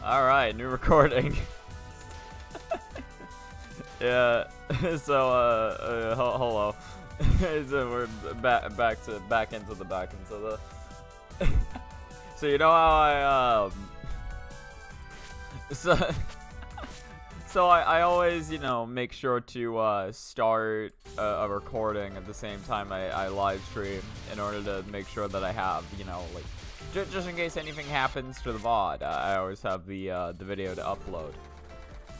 Alright, new recording. Yeah, so, hello. So we're back into the so you know how I always, you know, make sure to start a recording at the same time I live stream in order to make sure that I have, you know, like, just in case anything happens to the VOD, I always have the video to upload.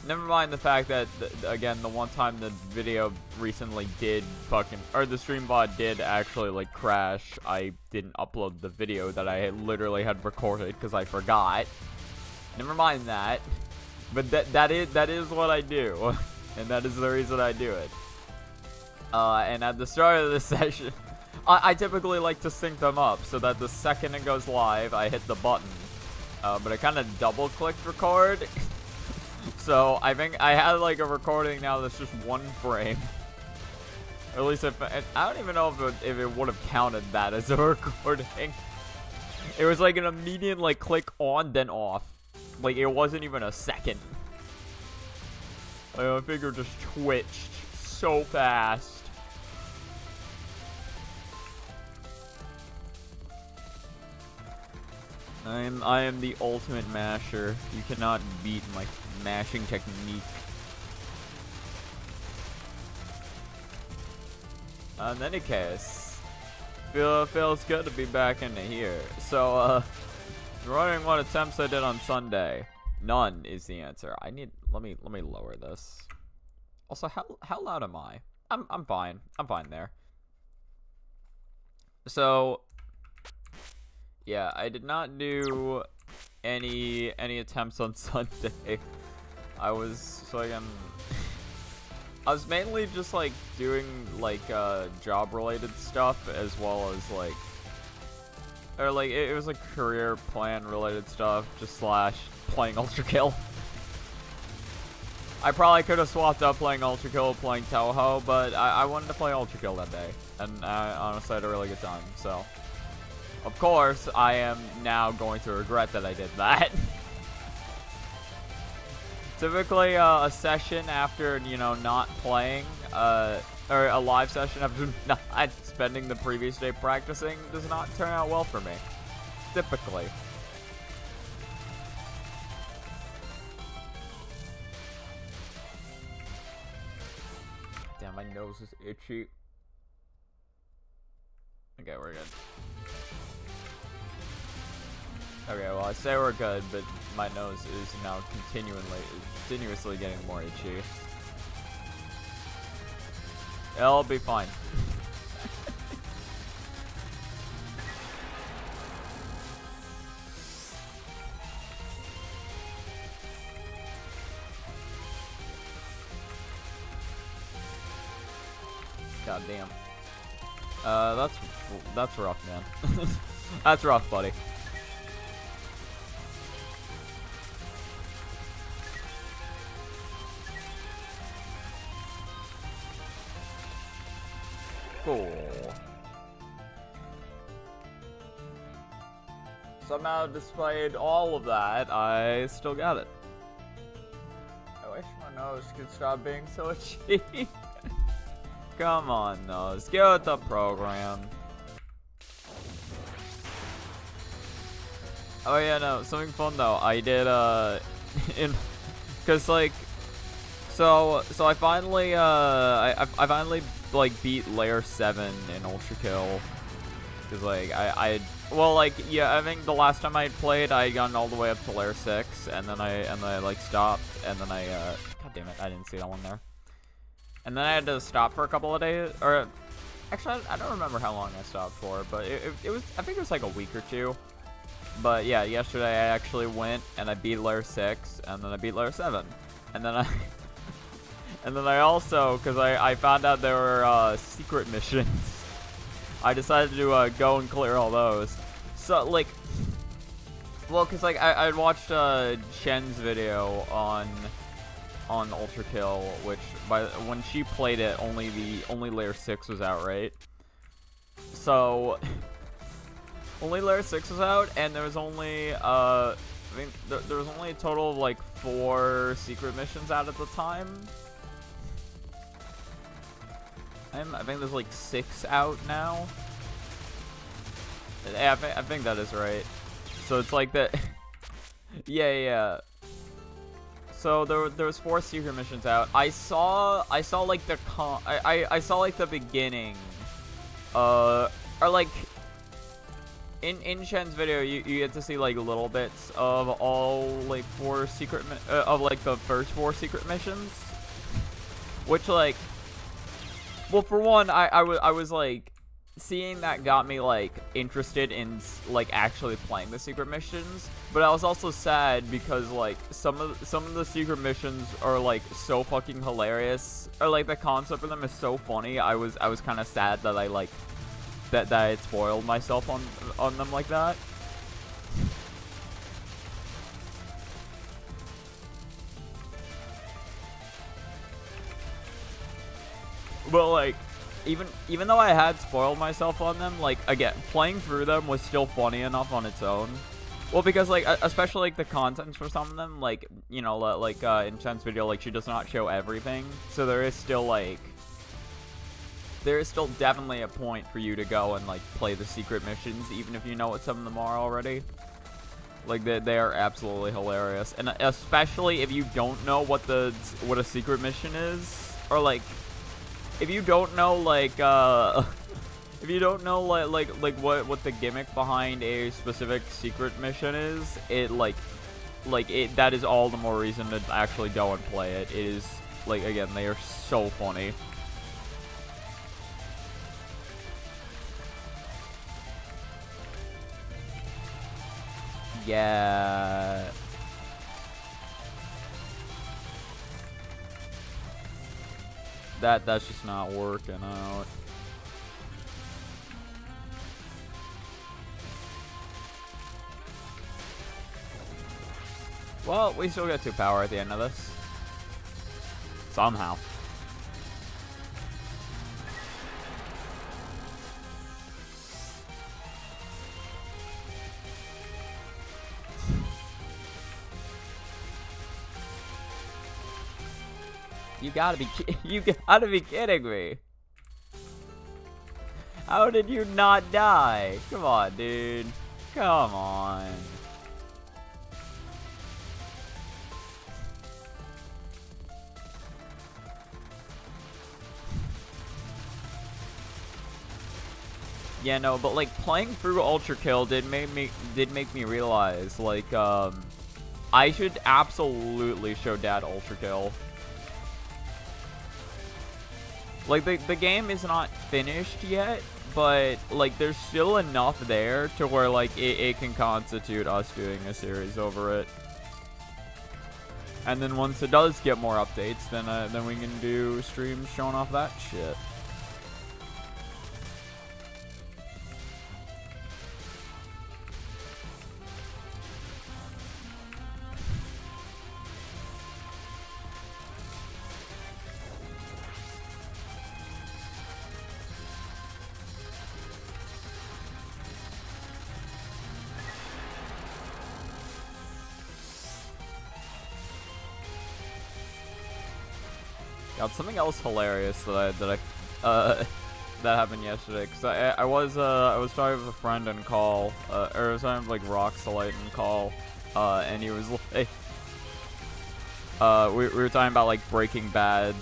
Never mind the fact that, again, the one time the video recently did the stream VOD did actually, like, crash. I didn't upload the video that I literally had recorded because I forgot. Never mind that. But that is what I do. And that is the reason I do it. And at the start of this session, I typically like to sync them up so that the second it goes live, I hit the button. But I kind of double-clicked record. So I think I had like a recording now that's just one frame. Or at least I don't even know if it would have counted that as a recording. It was like an immediate like click on then off. Like it wasn't even a second. Like, my finger just twitched so fast. I am the ultimate masher. You cannot beat my mashing technique. In any case, feels good to be back into here. So, wondering what attempts I did on Sunday. None is the answer. Let me lower this. Also, how loud am I? I'm fine. I'm fine there. So, yeah, I did not do any attempts on Sunday. I was mainly just like doing like job related stuff as well as like it was like career plan related stuff, just / playing Ultra Kill. I probably could have swapped up playing Ultra Kill playing Touhou, but I wanted to play Ultra Kill that day, and I honestly had a really good time, so. Of course, I am now going to regret that I did that. Typically, a session after, you know, not playing, or a live session after not spending the previous day practicing does not turn out well for me. Typically. Damn, my nose is itchy. Okay, we're good. Okay, well, I say we're good, but my nose is now continuously getting more itchy. It'll be fine. God damn. That's rough, man. That's rough, buddy. Cool. Somehow, despite all of that, I still got it. I wish my nose could stop being so itchy. Come on, nose. Get with the program. Oh yeah, no, something fun though. I did, cause like, so I finally, I finally, like, beat layer 7 in Ultra Kill. Cause like, well, like, yeah, I think the last time I played, I had gotten all the way up to layer 6, and then I like, stopped, and then god damn it, I didn't see that one there. And then I had to stop for a couple of days, or, actually, I don't remember how long I stopped for, but it was, I think it was like a week or 2. But yeah, yesterday I actually went, and I beat layer 6, and then I beat layer 7. And then I also, because I found out there were secret missions, I decided to go and clear all those. So, like, well, because, like, I watched Shen's video on Ultra Kill, which, when she played it, only layer 6 was out, right? So, only layer 6 was out, and there was only, mean, there was only a total of like 4 secret missions out at the time. I think there's like 6 out now. Yeah, I think that is right. So it's like that. Yeah. So there was 4 secret missions out. I saw like the I saw like the beginning, or like in Shen's video you get to see like little bits of all like 4 secret of like the first 4 secret missions, which like, well, for one, I was like, seeing that got me like interested in like actually playing the secret missions, but I was also sad because like some of the secret missions are like so fucking hilarious, or like the concept of them is so funny. I was kind of sad that I like that I had spoiled myself on them like that. But like, even though I had spoiled myself on them, like, again, playing through them was still funny enough on its own. Well, because like, especially like the contents for some of them, like, you know, like in Chen's video, like, she does not show everything, so there is still definitely a point for you to go and like play the secret missions, even if you know what some of them are already. Like, they are absolutely hilarious, and especially if you don't know what a secret mission is, or like, if you don't know like if you don't know like what the gimmick behind a specific secret mission is, it that is all the more reason to actually go and play it. It is like, again, they are so funny. Yeah. That's just not working out. Well, we still get 2 power at the end of this. Somehow. You gotta be kidding me. How did you not die? Come on, dude. Come on. Yeah, no, but like playing through Ultra Kill did make me realize like I should absolutely show Dad Ultra Kill. Like, the game is not finished yet, but, like, there's still enough there to where, like, it can constitute us doing a series over it. And then once it does get more updates, then we can do streams showing off that shit. God, something else hilarious that happened yesterday, because I was talking with a friend in call, or I was talking with like Roxalite in call, and he was like, we were talking about like Breaking Bad,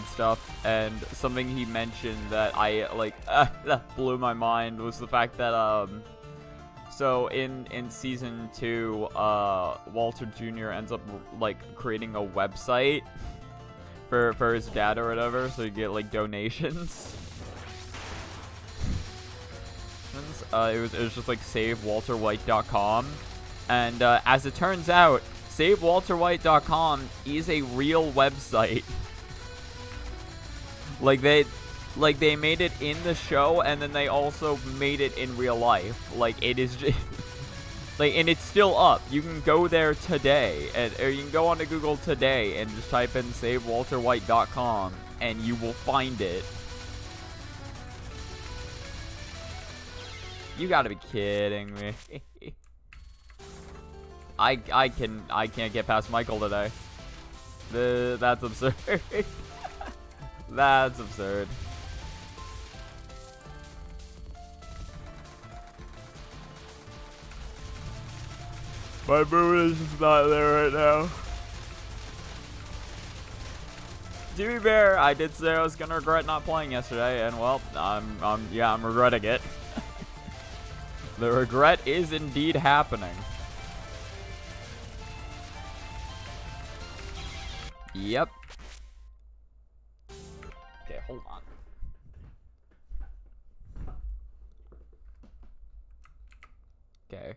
stuff, and something he mentioned that I like that blew my mind was the fact that so in season 2, Walter Jr. ends up like creating a website for his dad or whatever, so you get like donations. It was just like SaveWalterWhite.com, and as it turns out, SaveWalterWhite.com is a real website. Like they made it in the show, and then they also made it in real life. Like, it is just, like, and it's still up. You can go there today, or you can go onto Google today and just type in SaveWalterWhite.com, and you will find it. You gotta be kidding me. I can't get past Michael today. That's absurd. That's absurd. My mood is just not there right now. To be fair, I did say I was gonna regret not playing yesterday, and well, I'm regretting it. The regret is indeed happening. Yep. Okay, hold on. Okay.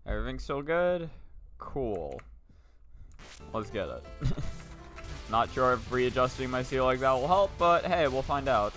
Everything's still good? Cool. Let's get it. Not sure if readjusting my seal like that will help, but hey, we'll find out.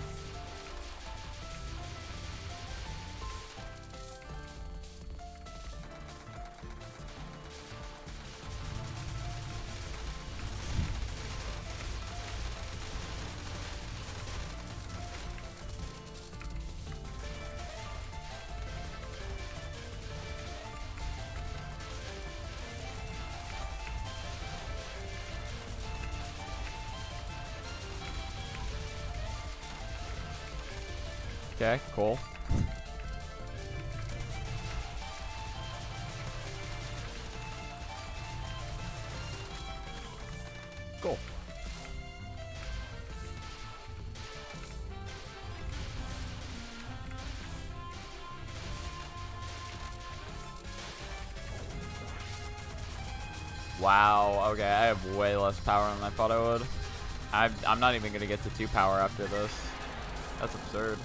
Okay, cool. Cool. Wow, okay, I have way less power than I thought I would. I'm not even gonna get to 2 power after this. That's absurd.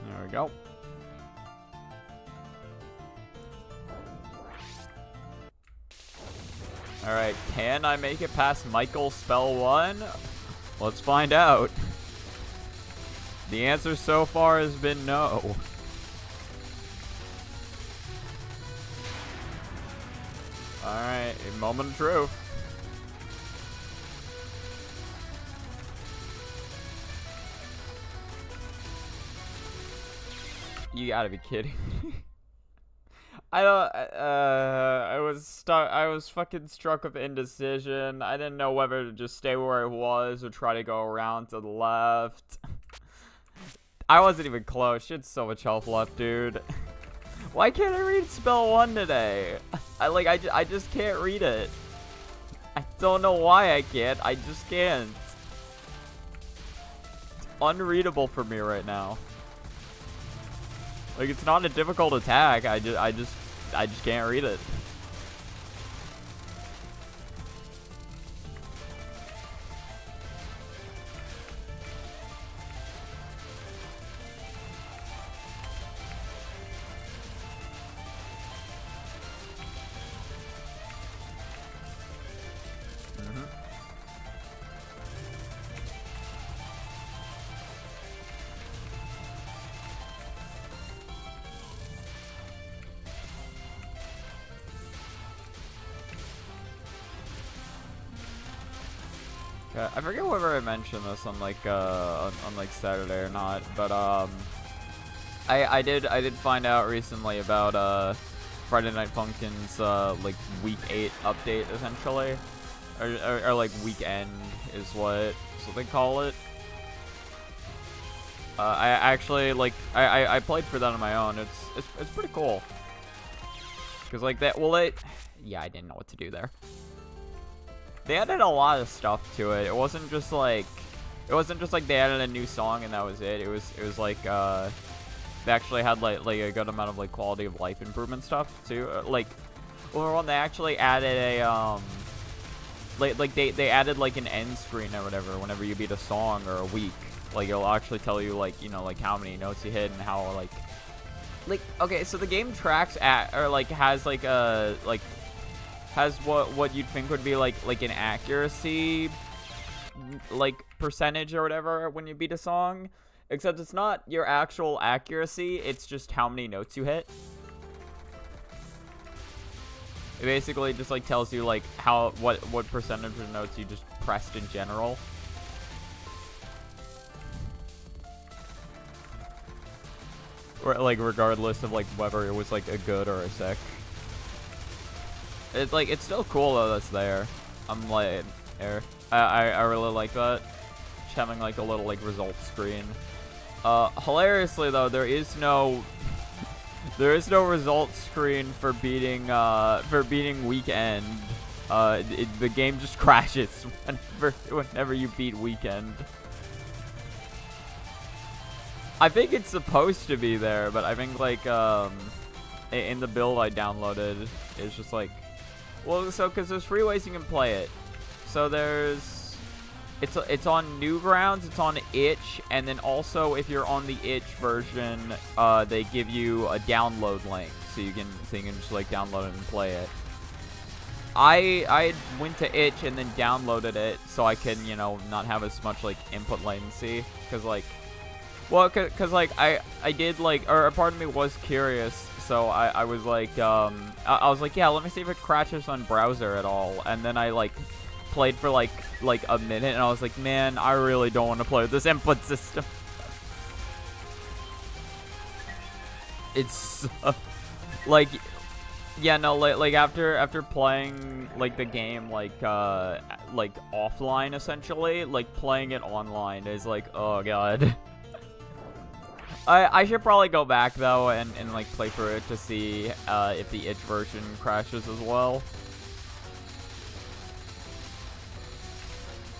There we go. Alright, can I make it past Michael spell 1? Let's find out. The answer so far has been no. Alright, a moment of truth. You gotta be kidding me. I don't, I was fucking struck with indecision. I didn't know whether to just stay where I was or try to go around to the left. I wasn't even close. She had so much health left, dude. Why can't I read spell 1 today? I just can't read it. I don't know why I can't. I just can't. It's unreadable for me right now. Like, it's not a difficult attack. I just can't read it. I forget whether I mentioned this on like Saturday or not, but I did find out recently about Friday Night Funkin's like week 8 update essentially, or like weekend is what they call it. I actually I played for that on my own. It's pretty cool. Cause like that, yeah, I didn't know what to do there. They added a lot of stuff to it. It wasn't just like they added a new song and that was it. It was like they actually had like a good amount of like quality of life improvement stuff too. Well, they actually added a they added like an end screen or whatever whenever you beat a song or a week. Like it'll actually tell you like, you know, like how many notes you hit and how like okay, so the game tracks at or like has like a has what you'd think would be like an accuracy like percentage or whatever when you beat a song, except it's not your actual accuracy, it's just how many notes you hit. It basically just like tells you like what percentage of notes you just pressed in general. Or like regardless of like whether it was like a good or a sick. It's like, it's still cool though that's there. I'm like, I really like that. Just having like a little like results screen. Hilariously though, there is no results screen for beating Weekend. The game just crashes whenever you beat Weekend. I think it's supposed to be there, but I think like in the build I downloaded, it's just like, well, so because there's 3 ways you can play it. So there's it's on Newgrounds, it's on itch, and then also if you're on the itch version, they give you a download link so you can just like download it and play it. I went to itch and then downloaded it so I can, you know, not have as much like input latency, because like, well, cause like I did like, or a part of me was curious, so I was like I was like, yeah, let me see if it crashes on browser at all, and then I like played for like a minute, and I was like, man, I really don't want to play with this input system. It's like, yeah, no, like after playing like the game like offline essentially, like playing it online is like, oh god. I should probably go back though and like play through it to see if the itch version crashes as well.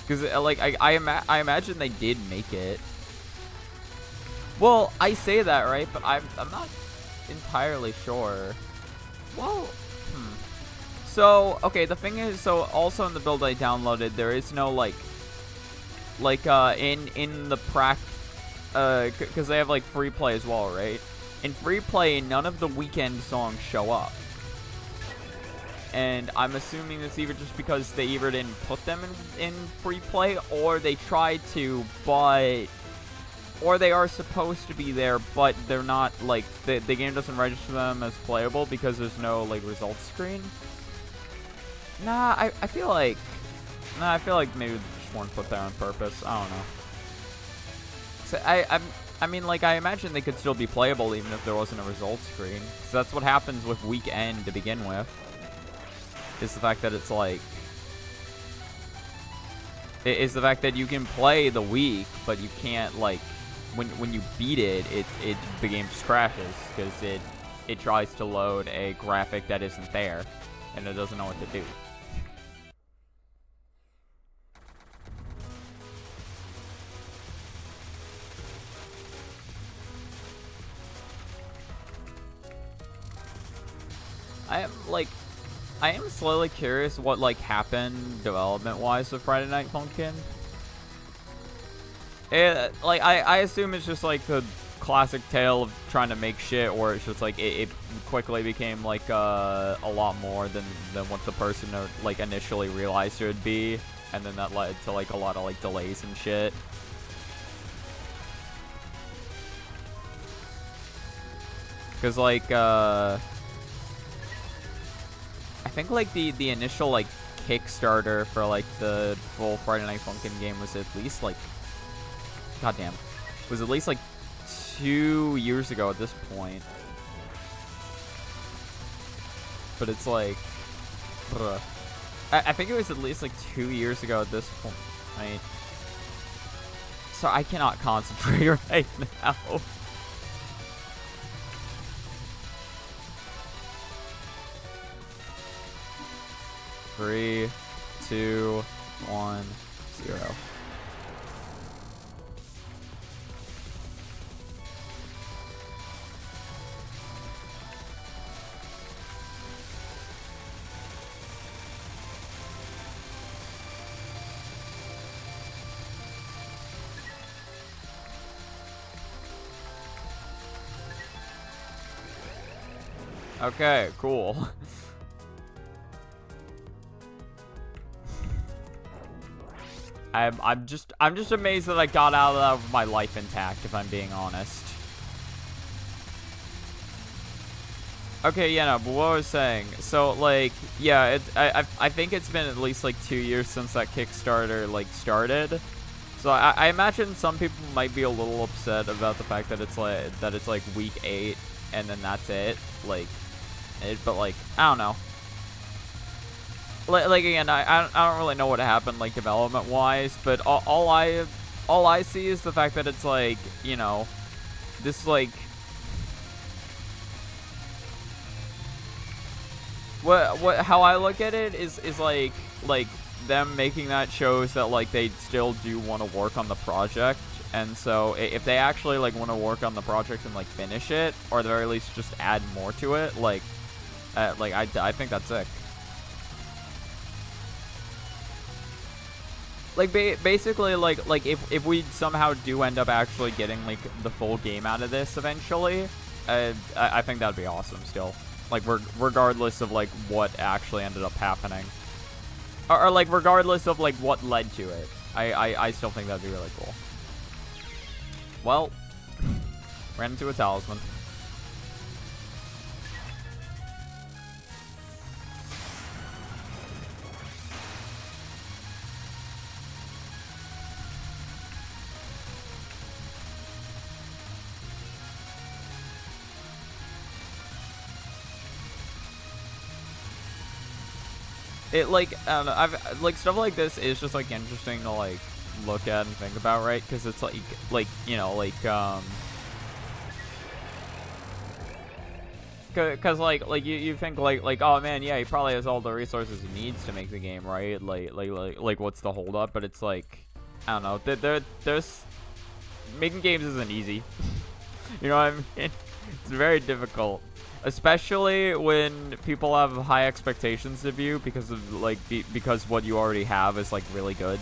Because like I imagine they did make it. Well, I say that, right, but I'm not entirely sure. Well, So okay, the thing is, so also in the build I downloaded, there is no like in the because they have like free play as well, right? In free play, none of the Weekend songs show up. And I'm assuming it's either just because they either didn't put them in free play, or they tried to, but... Or they are supposed to be there, but they're not, like... The game doesn't register them as playable because there's no, like, results screen. Nah, I feel like... Nah, I feel like maybe they just weren't put there on purpose. I don't know. So I mean, like, I imagine they could still be playable even if there wasn't a results screen. So that's what happens with Weekend to begin with. Is the fact that it's like... Is the fact that you can play the week, but you can't, like... When you beat it, the game just crashes. Because it tries to load a graphic that isn't there. And it doesn't know what to do. I am slightly curious what, like, happened development-wise with Friday Night Funkin'. Like, I assume it's just, like, the classic tale of trying to make shit, or it's just, like, it quickly became, like, a lot more than what the person, like, initially realized it would be, and then that led to, like, a lot of, like, delays and shit. Because, like, I think, like, the initial, like, Kickstarter for, like, the full Friday Night Funkin' game was at least, like, goddamn, was at least, like, 2 years ago at this point. But it's, like, bruh. I think it was at least, like, 2 years ago at this point. So I cannot concentrate right now. Three, 2, 1, 0. Okay, cool. I'm just amazed that I got out of my life intact, if I'm being honest. Okay, yeah, no, but what I was saying, so, like, yeah, I think it's been at least, like, 2 years since that Kickstarter, like, started. So I imagine some people might be a little upset about the fact that it's like week 8 and then that's it. Like, but like, I don't know. Like again, I don't really know what happened, like, development wise, but all I see is the fact that it's like, you know, this, like, how I look at it is like them making that shows that, like, they still do want to work on the project. And so if they actually, like, want to work on the project and, like, finish it, or at the very least just add more to it, like I think that's sick. Like, basically, like if we somehow do end up actually getting, like, the full game out of this eventually, I think that'd be awesome still. Like, regardless of, like, what actually ended up happening. Or, like, regardless of, like, what led to it. I still think that'd be really cool. Well, ran into a talisman. It, like, I don't know, like, stuff like this is just, like, interesting to, like, look at and think about, right? Because it's, like, you know, like, because, like, you think, like, oh, man, yeah, he probably has all the resources he needs to make the game, right? Like, what's the holdup? But it's, like, I don't know, there's, making games isn't easy. You know what I mean? It's very difficult. Especially when people have high expectations of you because of, like, because what you already have is, like, really good.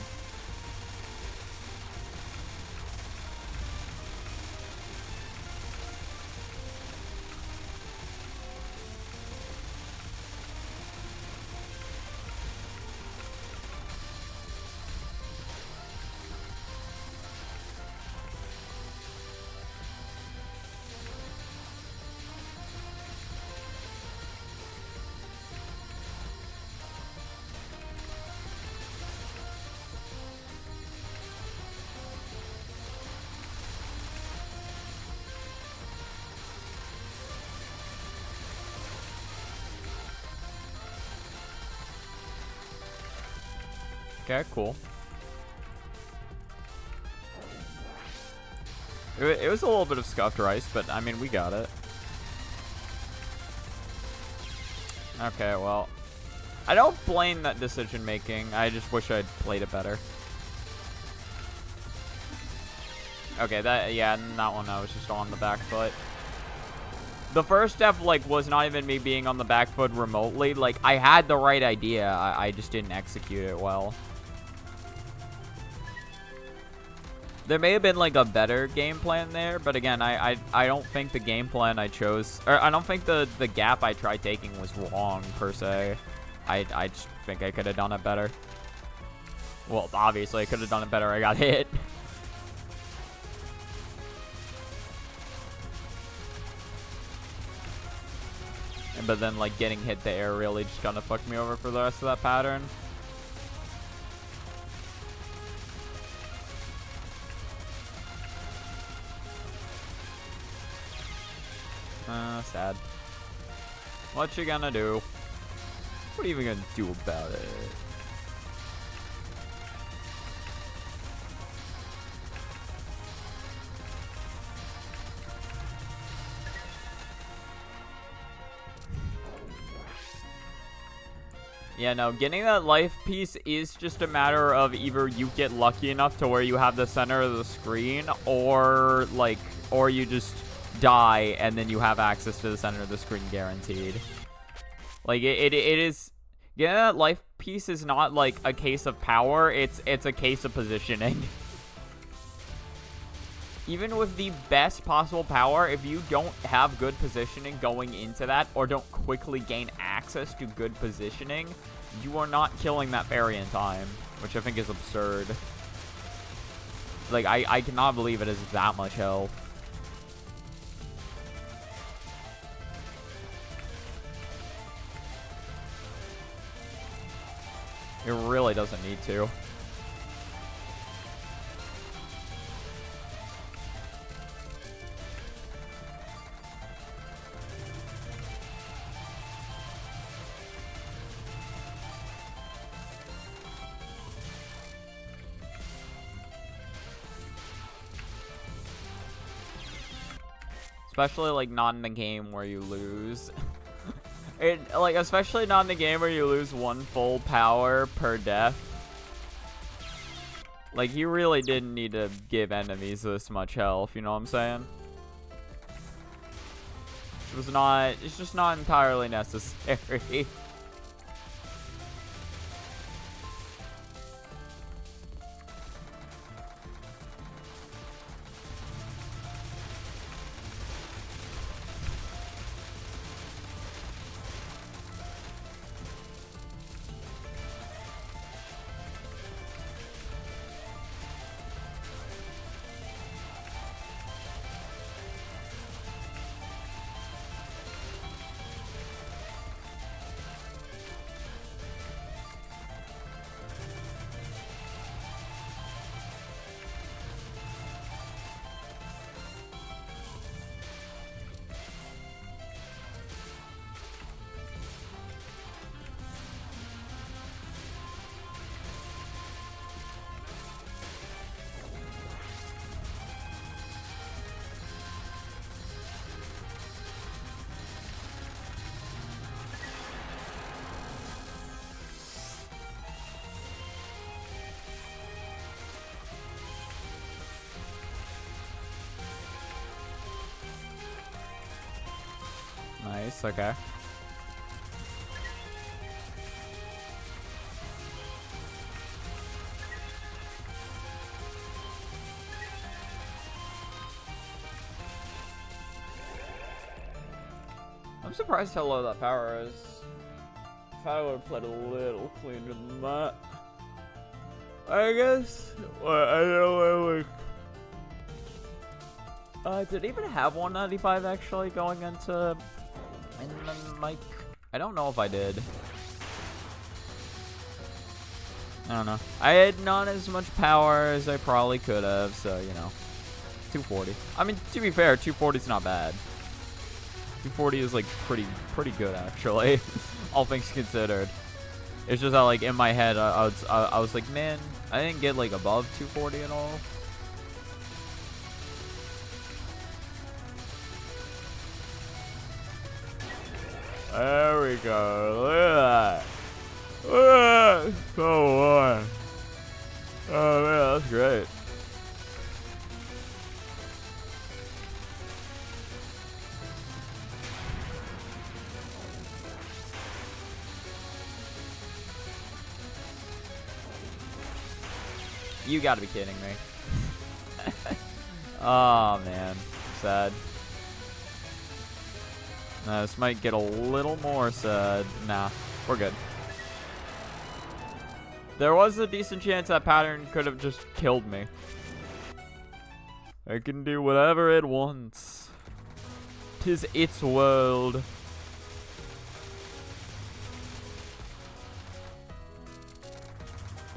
Okay, cool. It was a little bit of scuffed rice, but I mean, we got it. Okay, well, I don't blame that decision making. I just wish I'd played it better. Okay, yeah, that one I was just on the back foot. The first step, like, was not even me being on the back foot remotely. Like, I had the right idea. I just didn't execute it well. There may have been, like, a better game plan there, but again, I don't think the game plan I chose, or I don't think the gap I tried taking was wrong, per se. I just think I could have done it better. Well, obviously, I could have done it better. I got hit. But then, like, getting hit there really just kind of fucked me over for the rest of that pattern. Sad. What you gonna do? What are you even gonna do about it? Yeah, no, getting that life piece is just a matter of either you get lucky enough to where you have the center of the screen, or, like, or you just die and then you have access to the center of the screen guaranteed. Like, it is, getting that life piece is not, like, a case of power, it's a case of positioning. Even with the best possible power, if you don't have good positioning going into that, or don't quickly gain access to good positioning, you are not killing that fairy in time. which I think is absurd. Like, I cannot believe it is that much health. It really doesn't need to. Especially, like, not in the game where you lose. Like, especially not in the game where you lose 1 full power per death. Like, you really didn't need to give enemies this much health, you know what I'm saying? It's just not entirely necessary. Nice, okay. I'm surprised how low that power is. If I would have played a little cleaner than that. I guess. Well, I know did it even have 195 actually going into Mike? I don't know if I did. I don't know. I had not as much power as I probably could have, so you know. 240. I mean, to be fair, 240 is not bad. 240 is like pretty good actually, all things considered. It's just that like in my head, I was like, man, I didn't get like above 240 at all. There we go. Look at that. Look at that. So warm. Oh man, that's great. You gotta be kidding me. Oh man, sad. This might get a little more sad. Nah, we're good. There was a decent chance that pattern could have just killed me. It can do whatever it wants. 'Tis its world.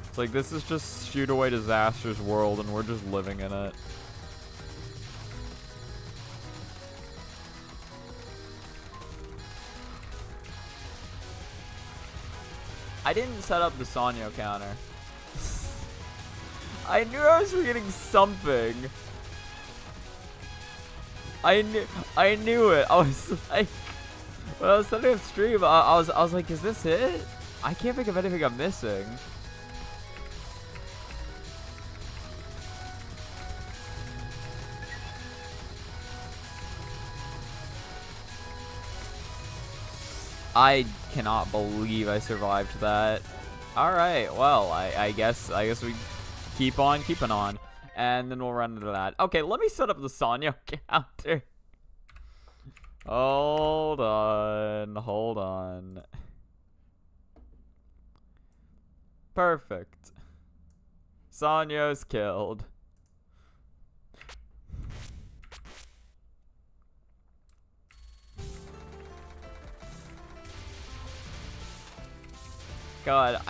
It's like, this is just Shoot Away Disaster's world, and we're just living in it. I didn't set up the Sanyo counter. I knew I was forgetting something. I knew it. I was like, when I was setting up stream, I was like, is this it? I can't think of anything I'm missing. I cannot believe I survived that. Alright, well, I guess we keep on keeping on. And then we'll run into that. Okay, let me set up the Sanyo counter. Hold on. Perfect. Sanyo's killed. God,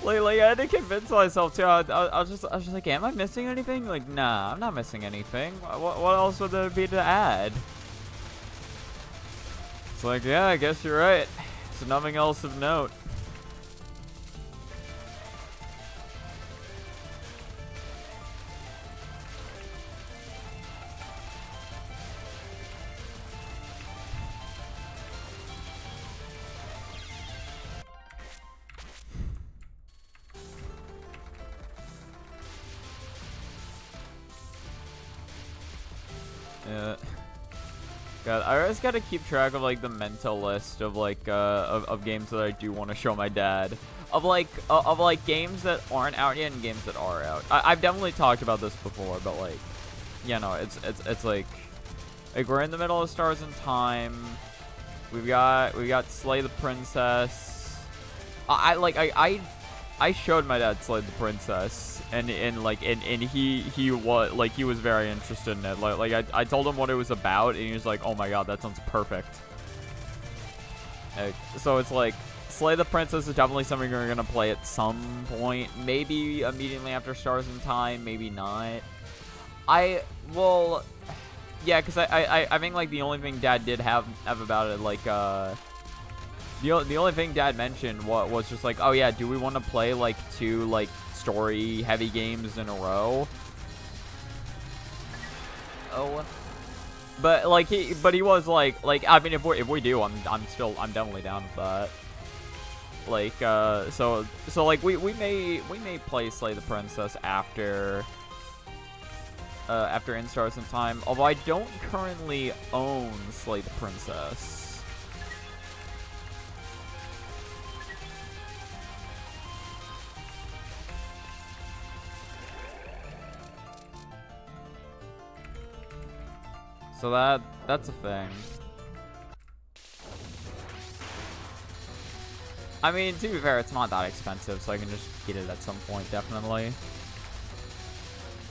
like I had to convince myself too. I was just like, am I missing anything? Like, nah, I'm not missing anything. What else would there be to add? It's like, yeah, I guess you're right. So nothing else of note. Yeah. God, I always gotta keep track of like the mental list of like of games that I do want to show my dad. Of like games that aren't out yet and games that are out. I've definitely talked about this before, but like, you know, it's like we're in the middle of Stars in Time. We got Slay the Princess. I showed my dad Slay the Princess, and he was very interested in it. Like I told him what it was about, and he was like, "Oh my god, that sounds perfect." So it's like Slay the Princess is definitely something we're gonna play at some point. Maybe immediately after Stars in Time, maybe not. Yeah, because I think like the only thing Dad did have about it, like the only thing Dad mentioned was just like, oh yeah, do we want to play like 2 like story heavy games in a row? Oh, but like he was like I mean if we do, I'm definitely down with that. Like so like we may play Slay the Princess after In Stars in Time, although I don't currently own Slay the Princess. So that's a thing. I mean, to be fair, it's not that expensive, so I can just get it at some point, definitely.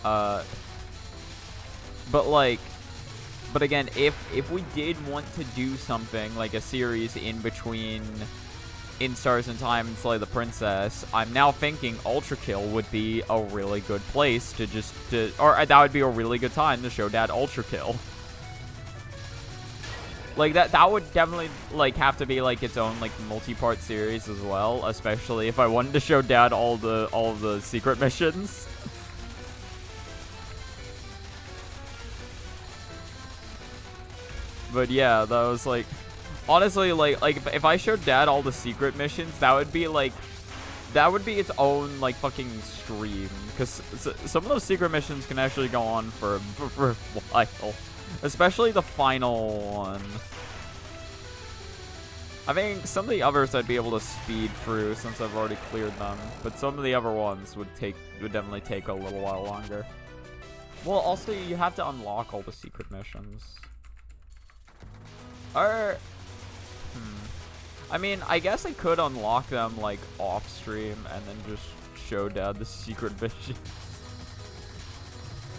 But again, if we did want to do something like a series in between In Stars in Time and Slay the Princess, I'm now thinking Ultra Kill would be a really good place or that would be a really good time to show Dad Ultra Kill. Like that would definitely like have to be like its own like multi-part series as well, especially if I wanted to show Dad all the secret missions. But yeah, that was like honestly like if I showed Dad all the secret missions, that would be its own like fucking stream, because some of those secret missions can actually go on for a while. Especially the final one. I think some of the others I'd be able to speed through since I've already cleared them, but some of the other ones would definitely take a little while longer. Well, also you have to unlock all the secret missions. I mean, I guess I could unlock them like off stream and then just show Dad the secret missions.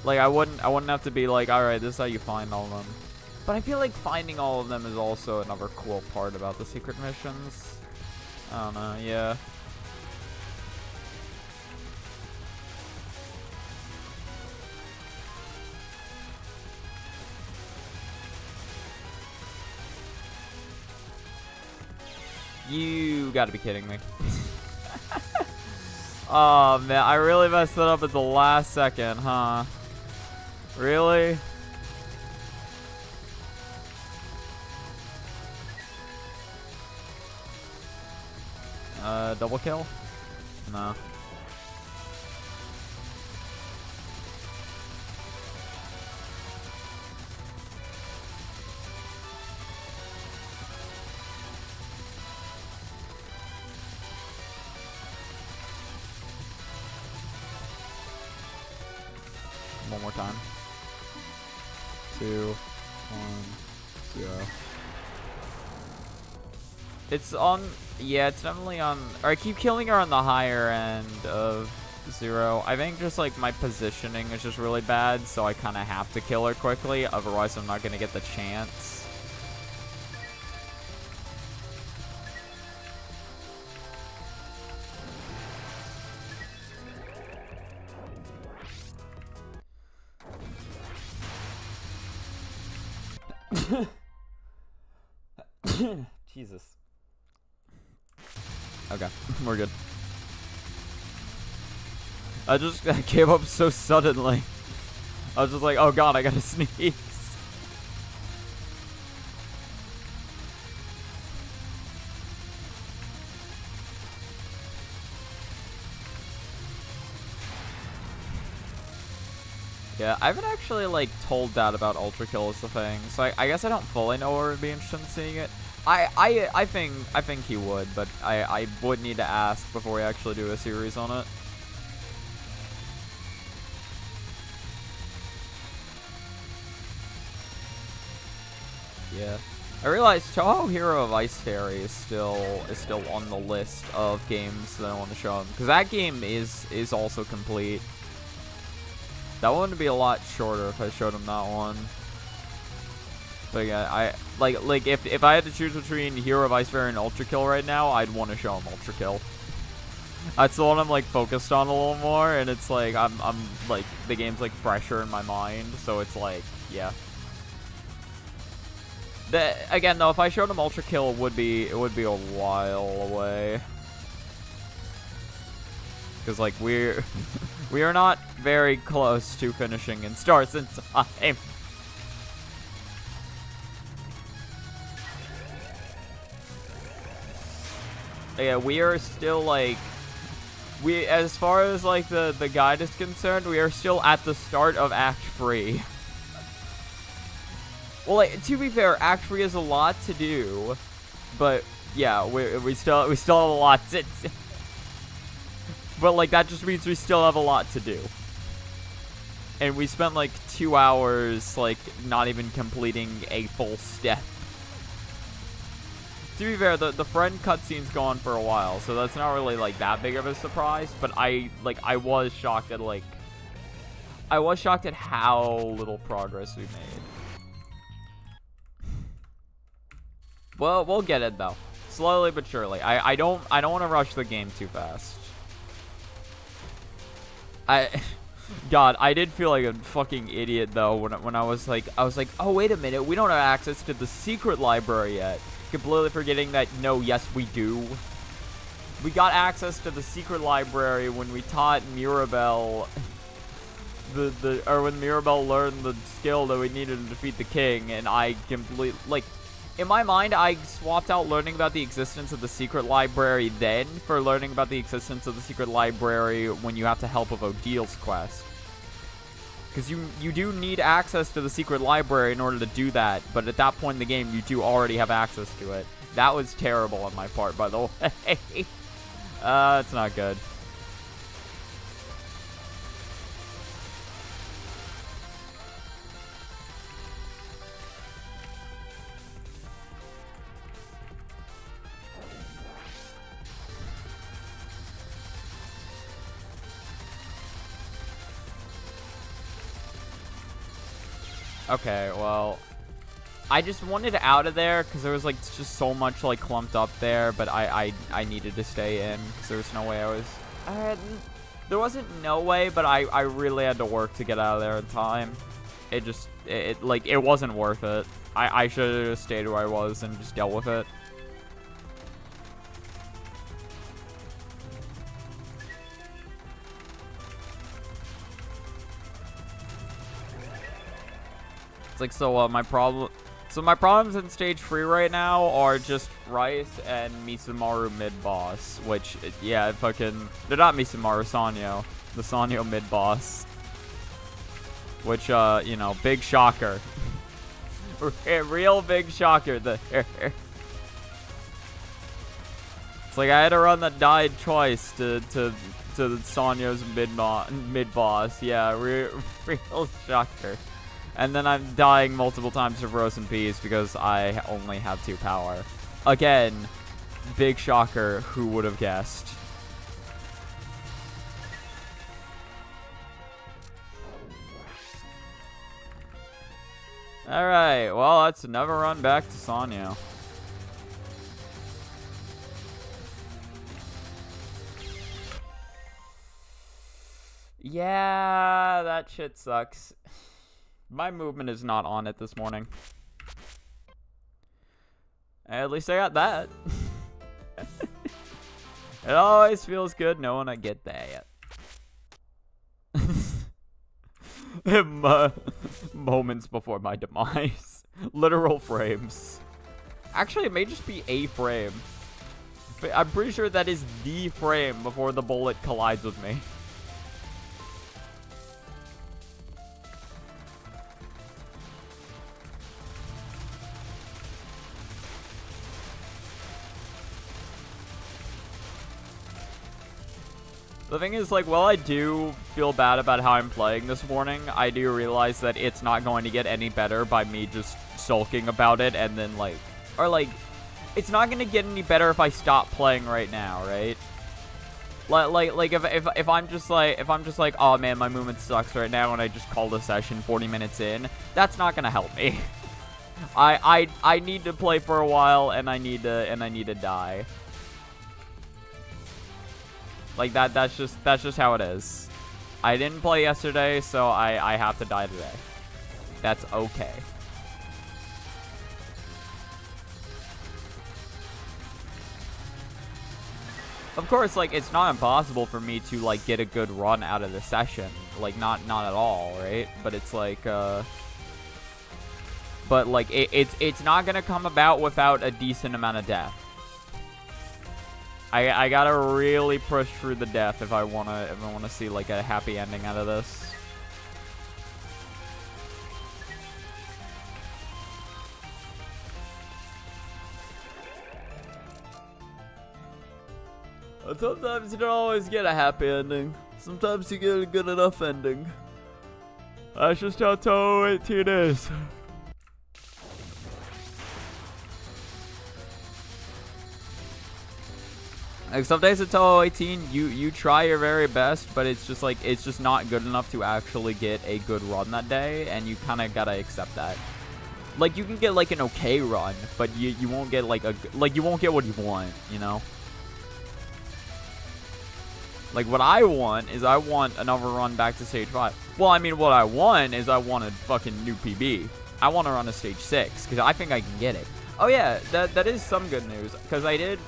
Like I wouldn't have to be like, alright, this is how you find all of them. But I feel like finding all of them is also another cool part about the secret missions. I don't know, yeah. You gotta be kidding me. Oh man, I really messed it up at the last second, huh? Really? Double kill? No. One more time. 2, 1, 0. It's on, yeah, it's definitely on, or I keep killing her on the higher end of 0. I think just, like, my positioning is just really bad, so I kind of have to kill her quickly, otherwise I'm not going to get the chance. Jesus. Okay, we're good. I gave up so suddenly. I was just like, oh god, I gotta sneeze. Yeah, I haven't actually, like, told Dad about Ultra Kill as the thing, so I guess I don't fully know where would be interested in seeing it. I think he would, but I would need to ask before we actually do a series on it. Yeah. I realized Touhou Hero of Ice Fairy is still on the list of games that I want to show him, because that game is also complete. That one would be a lot shorter if I showed him that one. But yeah, I like if I had to choose between Hero of Ice Fairy and Ultra Kill right now, I'd want to show him Ultra Kill. That's the one I'm like focused on a little more, and it's like I'm like the game's like fresher in my mind, so it's like, yeah. Again though, if I showed him Ultra Kill, it would be a while away. Because like we are not very close to finishing in Stars in Time. Yeah, we are still like, as far as like the guide is concerned, we are still at the start of Act 3. Well, like, to be fair, Act 3 is a lot to do, but yeah, we still have a lot to do. But like that just means we still have a lot to do. And we spent like 2 hours like not even completing a full step. To be fair, the friend cutscene's gone for a while, so that's not really like that big of a surprise, but I was shocked at how little progress we made. Well, we'll get it though. Slowly but surely. I don't want to rush the game too fast. God, I did feel like a fucking idiot though when I was like, oh wait a minute, we don't have access to the secret library yet. Completely forgetting that, no, yes we do. We got access to the secret library when we taught Mirabelle or when Mirabelle learned the skill that we needed to defeat the king, and I completely, like, in my mind, I swapped out learning about the existence of the secret library then for learning about the existence of the secret library when you have to help with Odile's quest. Because you do need access to the secret library in order to do that, but at that point in the game, you do already have access to it. That was terrible on my part, by the way. It's not good. Okay, well, I just wanted out of there because there was like just so much like clumped up there, but I needed to stay in because there was no way there wasn't no way, but I really had to work to get out of there in time. It wasn't worth it. I should have just stayed where I was and just dealt with it. Like, so my problems in stage 3 right now are just Rice and Misumaru mid-boss, which, yeah, they're not Misumaru, Sanyo. The Sanyo mid-boss. Which, you know, big shocker. Real big shocker there. It's like I had to run that died twice to Sanyo's mid-boss. Yeah, real shocker. And then I'm dying multiple times to Frozen Peas because I only have 2 power. Again, Big shocker. Who would have guessed? Alright, well, that's another run back to Sonya. Yeah, that shit sucks. My movement is not on it this morning. At least I got that. It always feels good knowing I get that. Moments before my demise. Literal frames. Actually, it may just be a frame. But I'm pretty sure that is the frame before the bullet collides with me. The thing is, like, while I do feel bad about how I'm playing this morning, I do realize that it's not going to get any better by me just sulking about it and then, like, or, like, it's not going to get any better if I stop playing right now, right? Like, if I'm just like, oh man, my movement sucks right now, and I just call the session 40 minutes in, that's not going to help me. I need to play for a while, and I need to die. Like, that's just how it is. I didn't play yesterday, so I have to die today. That's okay. Of course, like, it's not impossible for me to, like, get a good run out of the session. Like, not at all, right? But it's like, but, like, it's not gonna come about without a decent amount of death. I gotta really push through the death if I wanna see, like, a happy ending out of this. Sometimes you don't always get a happy ending. Sometimes you get a good enough ending. That's just how Touhou 18 is. Like, some days at Touhou 18, you try your very best, but it's just like, it's just not good enough to actually get a good run that day, and you kind of gotta accept that. Like, you can get, like, an okay run, but you won't get, like, you won't get what you want, you know? Like, what I want is I want another run back to stage 5. Well, I mean, what I want is I want a fucking new PB. I want to run a stage 6, because I think I can get it. Oh, yeah, that is some good news, because I did...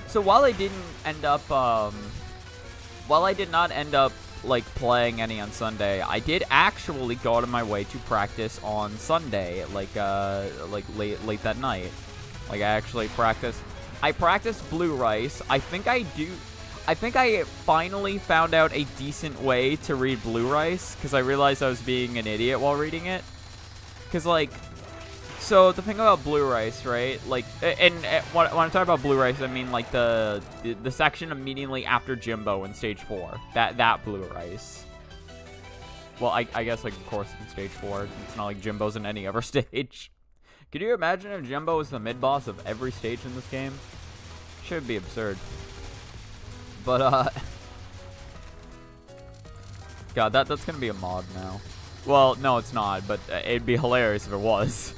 So while I didn't end up, while I did not end up, like, playing any on Sunday, I did actually go out of my way to practice on Sunday, like late that night. Like, I actually practiced. I practiced Blue Rice. I think I finally found out a decent way to read Blue Rice, because I realized I was being an idiot while reading it. Because, like... So, the thing about Blue Rice, right, like, and when I talk about Blue Rice, I mean, like, the section immediately after Jimbo in Stage 4. That Blue Rice. Well, I guess, like, of course, in Stage 4. It's not like Jimbo's in any other stage. Could you imagine if Jimbo was the mid-boss of every stage in this game? Should be absurd. But, God, that's gonna be a mod now. Well, no, it's not, but it'd be hilarious if it was.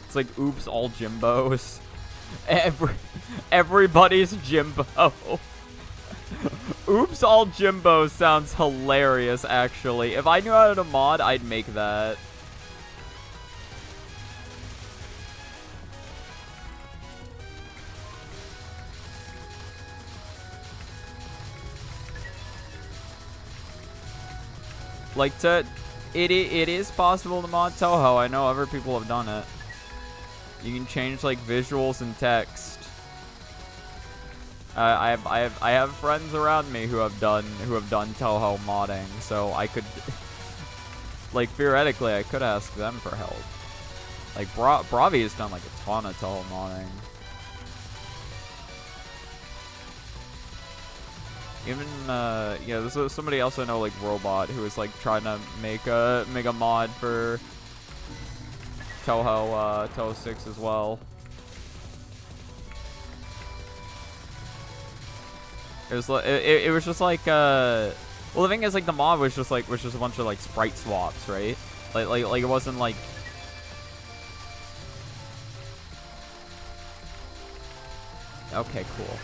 It's like, oops, all Jimbos. Everybody's Jimbo. Oops, all Jimbos sounds hilarious, actually. If I knew how to mod, I'd make that. Like, it is possible to mod Touhou. I know other people have done it. You can change, like, visuals and text. I have friends around me who have done Touhou modding, so I could, like, theoretically, I could ask them for help. Like, Bravi has done, like, a ton of Touhou modding. Even, yeah, there's somebody else I know, like, Robot, who is, like, trying to make a mod for Touhou 6 as well. It was it was just like well, the thing is, like, the mod was just a bunch of like sprite swaps, right? Like it wasn't like. Okay, cool.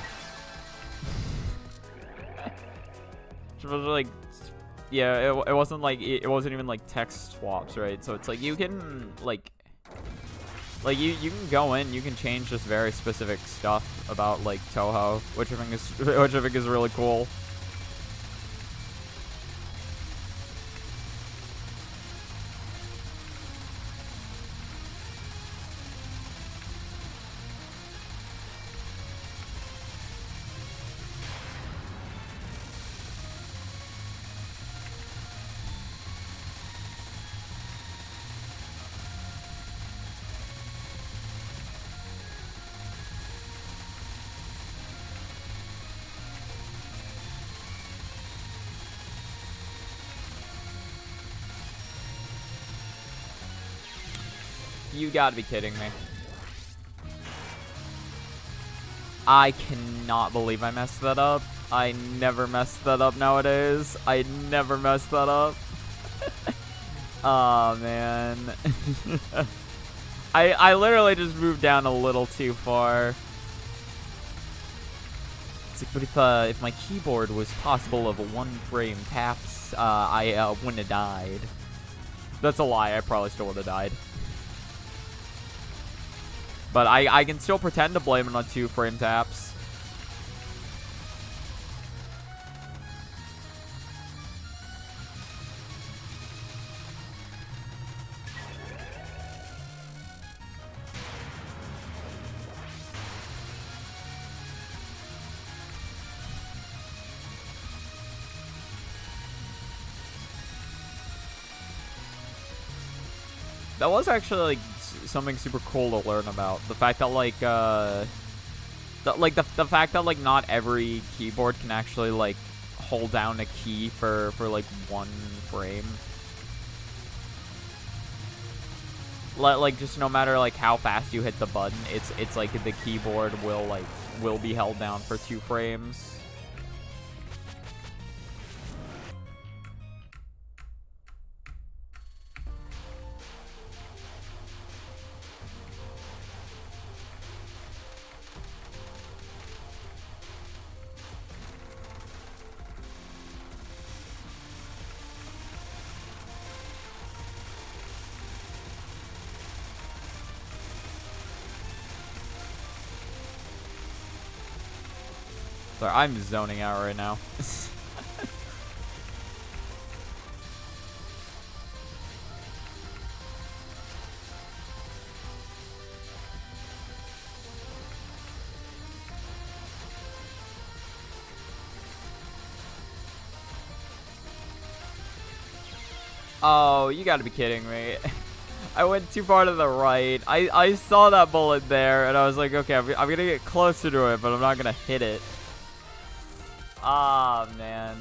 It was like, yeah, it wasn't like it wasn't even like text swaps, right? So it's like you can like you can go in, you can change just very specific stuff about like Touhou, which I think is really cool. You gotta be kidding me. I cannot believe I messed that up. I never mess that up nowadays. I never mess that up. Oh, man. I literally just moved down a little too far. It's like, but if my keyboard was possible of a one-frame taps, I wouldn't have died. That's a lie. I probably still would have died. But I can still pretend to blame it on 2-frame taps. That was actually like something super cool to learn about. The fact that like the fact that like not every keyboard can actually like hold down a key for like 1 frame. Like just no matter like how fast you hit the button, it's like the keyboard will be held down for 2 frames. Sorry, I'm zoning out right now. Oh, you gotta be kidding me. I went too far to the right. I saw that bullet there, and I was like, okay, I'm gonna get closer to it, but I'm not gonna hit it. Ah, man.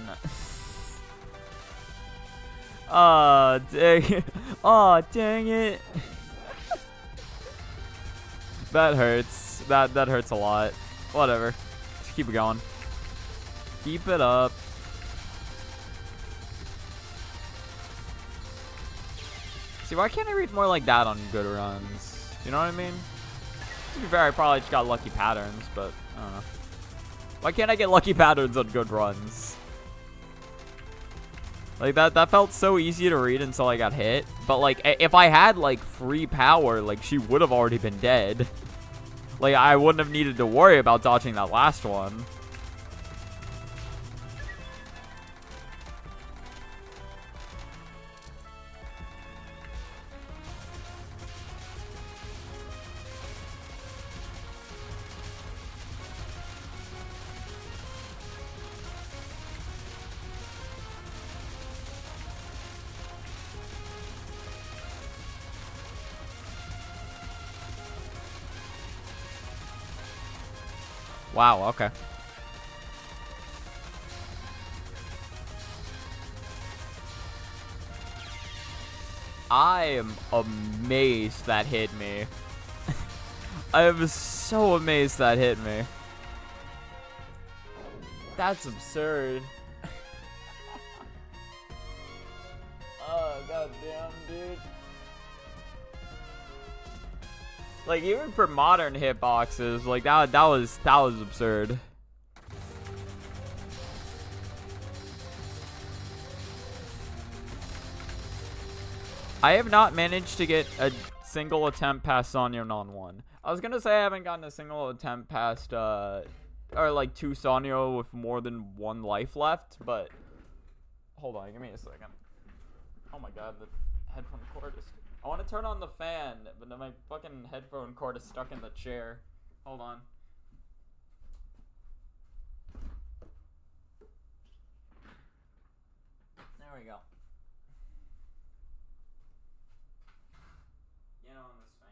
Ah, dang it. Oh, dang it. That hurts. That hurts a lot. Whatever. Just keep it going. Keep it up. See, why can't I read more like that on good runs? You know what I mean? To be fair, I probably just got lucky patterns, but I don't know. Why can't I get lucky patterns on good runs? Like, that felt so easy to read until I got hit. But, like, if I had, like, free power, like, she would have already been dead. Like, I wouldn't have needed to worry about dodging that last one. Wow, okay. I am amazed that hit me. I am so amazed that hit me. That's absurd. Oh, goddamn, dude. Like, even for modern hitboxes, like, that was absurd. I have not managed to get a single attempt past Sanyo on 1. I was gonna say I haven't gotten a single attempt past, or like 2 Sanyo with more than 1 life left, but hold on, give me a second. Oh my god, the headphone cord is... I want to turn on the fan, but then my fucking headphone cord is stuck in the chair. Hold on. There we go. Get on this fan.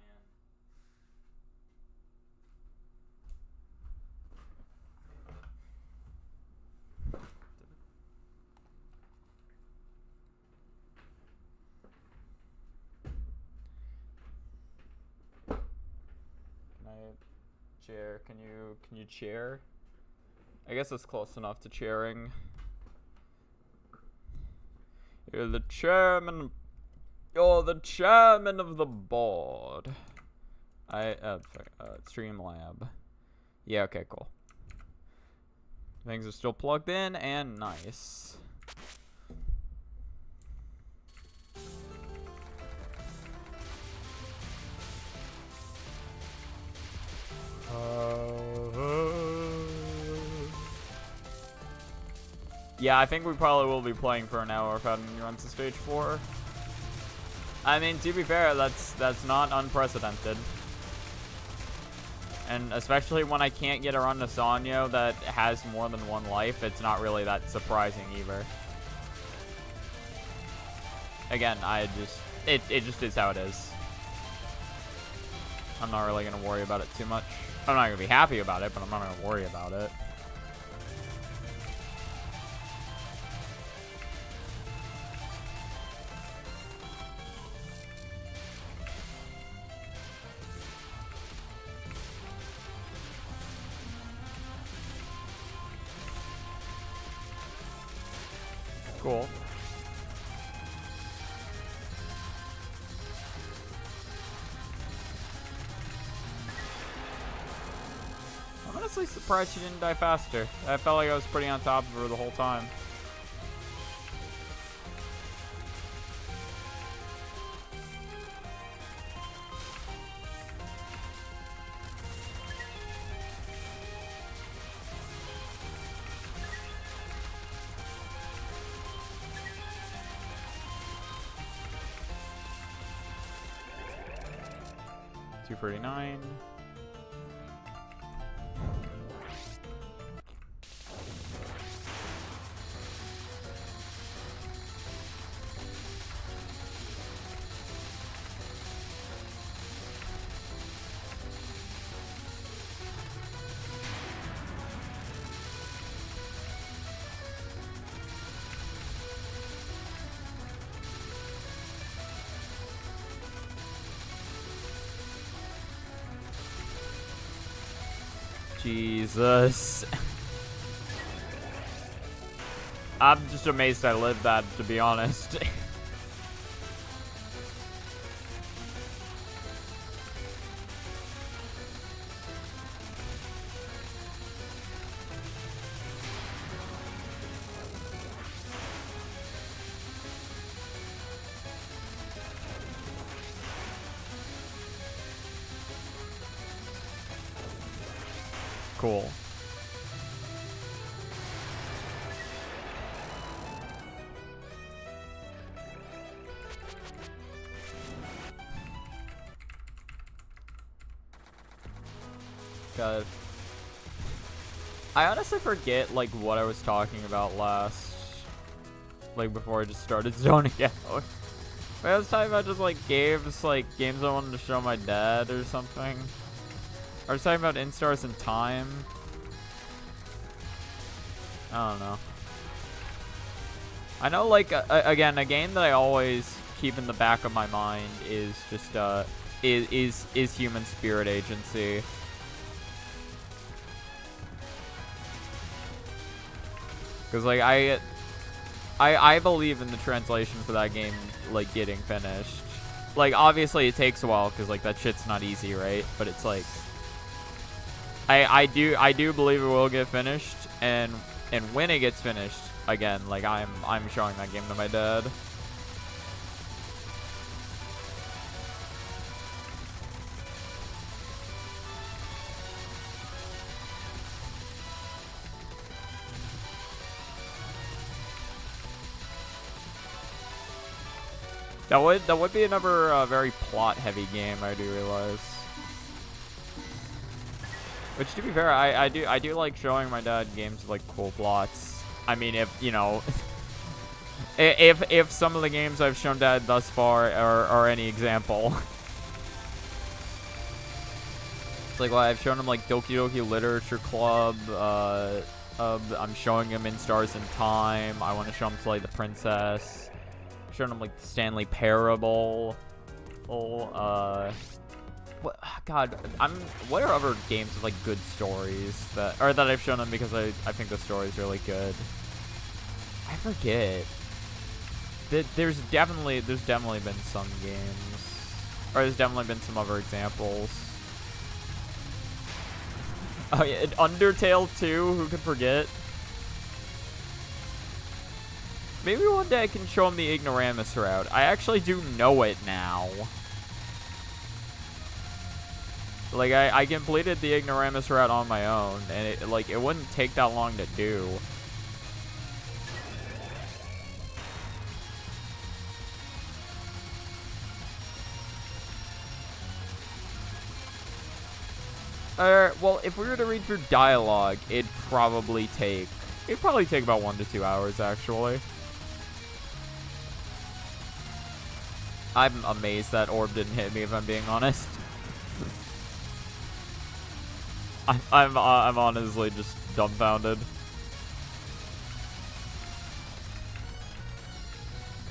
Chair, can you chair? I guess it's close enough to chairing. You're the chairman. You're the chairman of the board. Streamlab. Yeah, okay, cool. Things are still plugged in and nice. Yeah, I think we probably will be playing for an hour if having runs to stage 4. I mean, to be fair, that's not unprecedented. And especially when I can't get a run to Sanyo that has more than 1 life, it's not really that surprising either. Again, it just is how it is. I'm not really gonna worry about it too much. I'm not gonna be happy about it, but I'm not gonna worry about it. Cool. I'm honestly surprised she didn't die faster. I felt like I was pretty on top of her the whole time. $249. Jesus. I'm just amazed I lived that, to be honest. Cool. Got it. I honestly forget, like, what I was talking about last. Like, before I just started zoning out. I was talking about just, like, games I wanted to show my dad or something. I was talking about instars in time. I don't know. I know, like, again, a game that I always keep in the back of my mind is just is human spirit agency. Because like I believe in the translation for that game like getting finished. Like obviously it takes a while because like that shit's not easy, right? But it's like I do believe it will get finished, and when it gets finished, again, like I'm showing that game to my dad. That would be another very plot-heavy game, I do realize. Which, to be fair, I do like showing my dad games with like cool plots. I mean, if you know, if some of the games I've shown Dad thus far are any example. It's like, well, I've shown him like Doki Doki Literature Club. I'm showing him In Stars in Time. I want to show him Slay the Princess. Showing him like the Stanley Parable. What, God, what are other games with like good stories that I've shown them because I think the story's really good? I forget. There's definitely been some games, or there's definitely been some other examples. Oh yeah, Undertale 2, who could forget? Maybe one day I can show him the Ignoramus route. I actually do know it now. Like, I completed the Ignoramus route on my own, and it wouldn't take that long to do. Well, if we were to read through dialogue, it'd probably take about 1 to 2 hours, actually. I'm amazed that orb didn't hit me, if I'm being honest. I'm honestly just dumbfounded.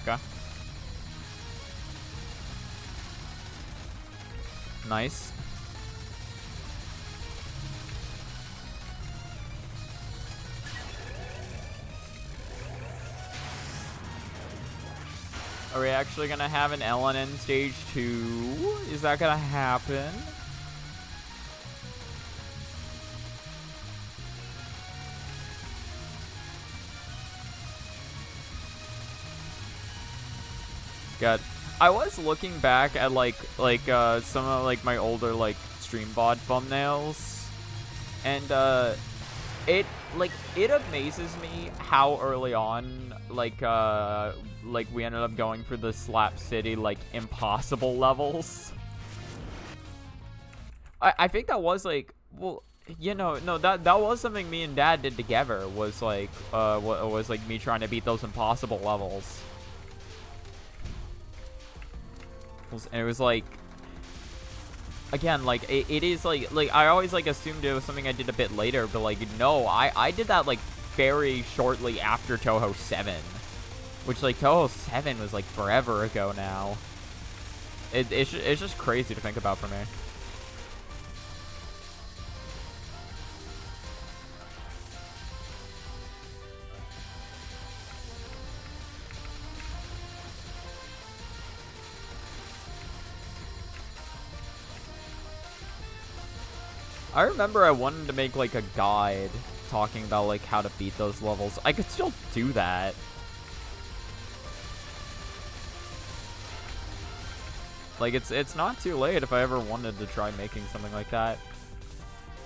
Okay. Nice. Are we actually gonna have an LNN stage 2? Is that gonna happen? God, I was looking back at some of like my older like stream VOD thumbnails, and it amazes me how early on like we ended up going for the Slap City like impossible levels. I think that was like, well, you know, no, that was something me and Dad did together, was like was like me trying to beat those impossible levels. And it was like, again, like it is like I always like assumed it was something I did a bit later, but like no, I did that like very shortly after Touhou 7, which like Touhou 7 was like forever ago now. It's just crazy to think about for me. I remember I wanted to make like a guide talking about like how to beat those levels. I could still do that. Like it's not too late if I ever wanted to try making something like that.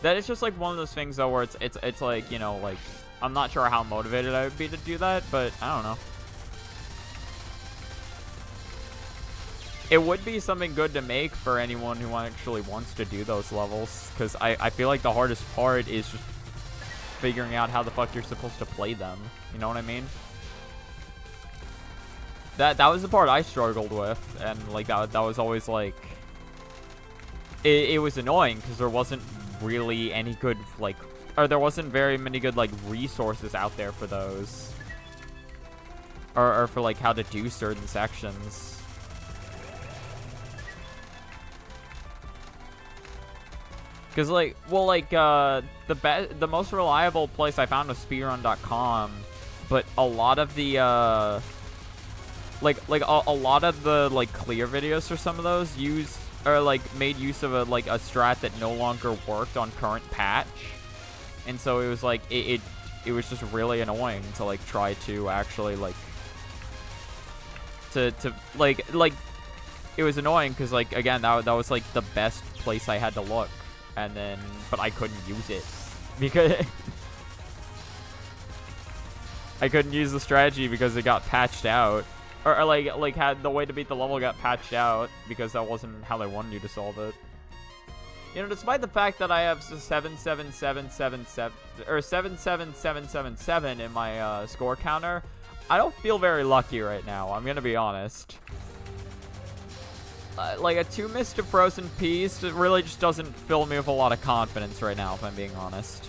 That is just like one of those things though where it's like, you know, like I'm not sure how motivated I would be to do that, but I don't know. It would be something good to make for anyone who actually wants to do those levels, because I feel like the hardest part is just figuring out how the fuck you're supposed to play them. You know what I mean? That was the part I struggled with, and like that was always like it was annoying because there wasn't really any good like, or there wasn't very many good like resources out there for those, or for like how to do certain sections. Cause like, well, like the most reliable place I found was speedrun.com, but a lot of the a lot of the like clear videos for some of those made use of a strat that no longer worked on current patch, and so it was like it was just really annoying to like try to actually like to it was annoying because like again that was like the best place I had to look, and then but I couldn't use it because I couldn't use the strategy because it got patched out. Or like had the way to beat the level got patched out because that wasn't how they wanted you to solve it. You know, despite the fact that I have 77777 or 77777 in my score counter, I don't feel very lucky right now. I'm gonna be honest. Like a 2 miss to Frozen Peas, it really just doesn't fill me with a lot of confidence right now, if I'm being honest.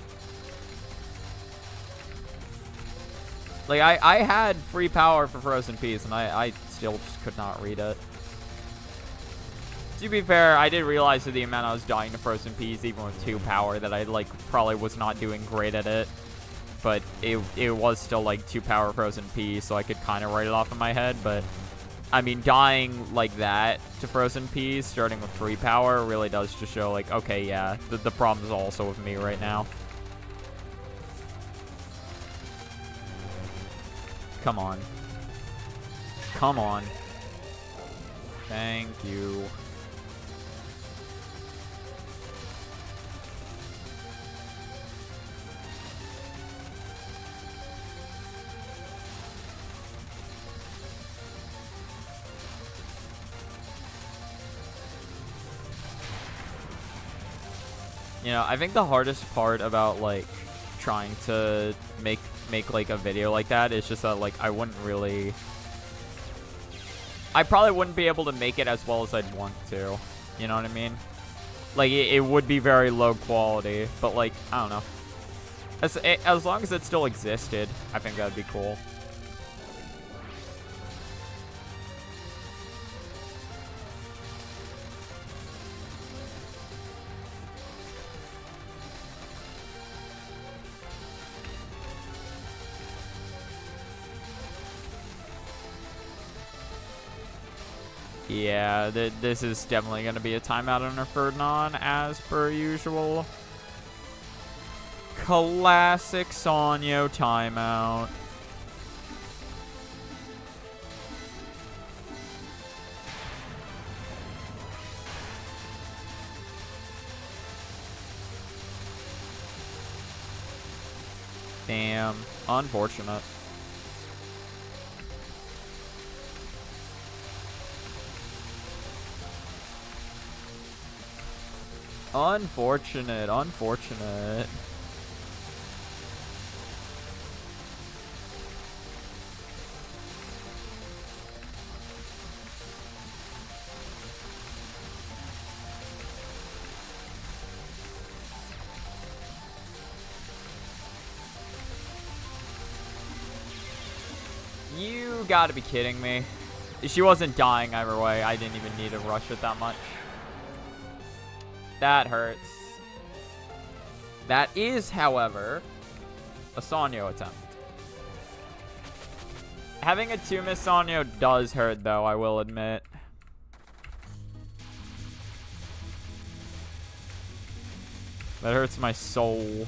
Like, I had free power for Frozen Peas, and I still just could not read it. To be fair, I did realize that the amount I was dying to Frozen Peas, even with 2 power, that I, like, probably was not doing great at it. But it was still, like, 2 power Frozen Peas, so I could kind of write it off in my head. But, I mean, dying like that to Frozen Peas, starting with 3 power, really does just show, like, okay, yeah, the problem is also with me right now. Come on. Come on. Thank you. You know, I think the hardest part about, like, trying to make like a video like that is just that like I probably wouldn't be able to make it as well as I'd want to, you know what I mean? Like it would be very low quality, but like I don't know, as long as it still existed, I think that'd be cool. Yeah, this is definitely going to be a timeout on Ferdinand, as per usual. Classic Sanyo timeout. Damn, unfortunate. Unfortunate. You gotta be kidding me. She wasn't dying either way. I didn't even need to rush it that much. That hurts. That is, however, a Sanyo attempt. Having a 2-miss Sanyo does hurt, though, I will admit. That hurts my soul.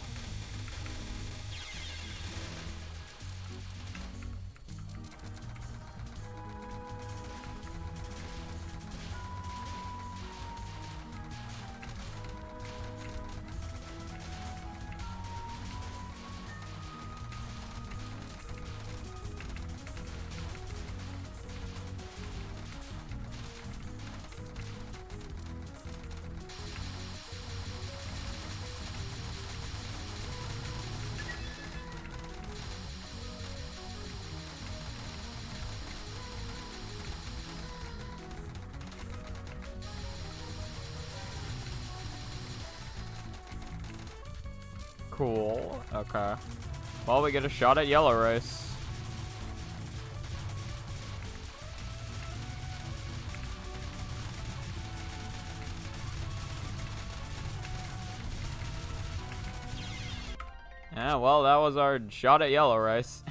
Cool. Okay. Well, we get a shot at Yellow Race. Yeah, well, that was our shot at yellow rice.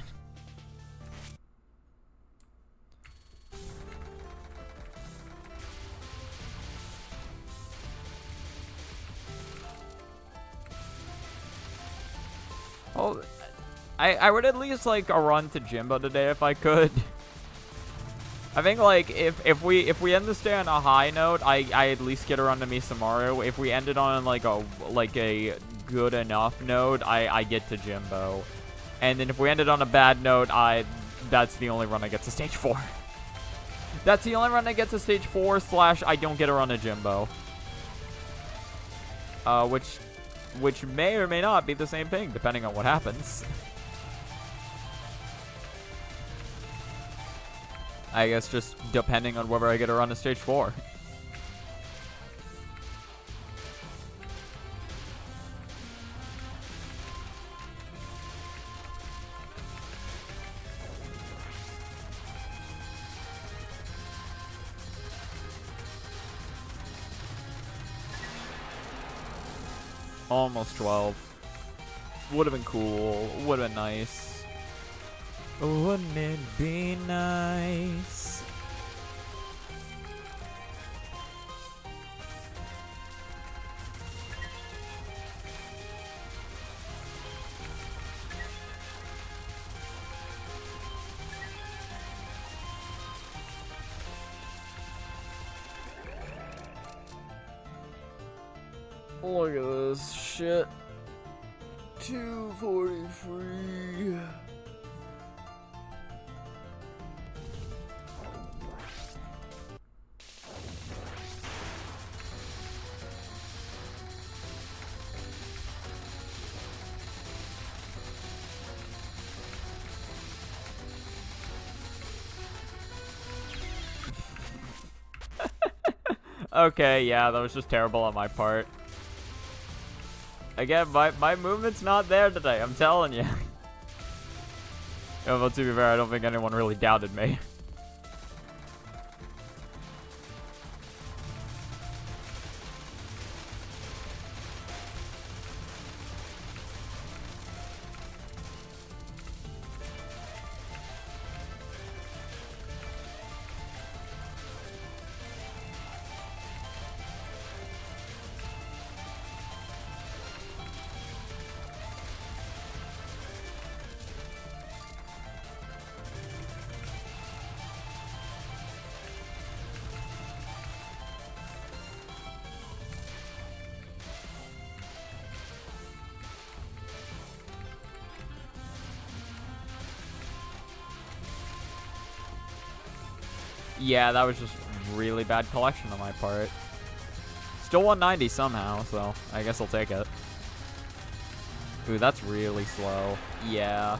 Oh, I would at least like a run to Jimbo today if I could. I think like if we end this day on a high note, I at least get a run to Misamaru. If we ended on like a good enough note, I get to Jimbo. And then if we ended on a bad note, that's the only run I get to stage 4. That's the only run I get to stage 4 / I don't get a run to Jimbo. Which may or may not be the same thing, depending on what happens. I guess just depending on whether I get a run to stage 4. Almost 12. Would have been cool. Would have been nice. Wouldn't it be nice? Look at this shit. 243. Okay, yeah, that was just terrible on my part. Again, my movement's not there today, I'm telling you. Well, to be fair, I don't think anyone really doubted me. Yeah, that was just really bad collection on my part. Still 190 somehow, so I guess I'll take it. Ooh, that's really slow. Yeah.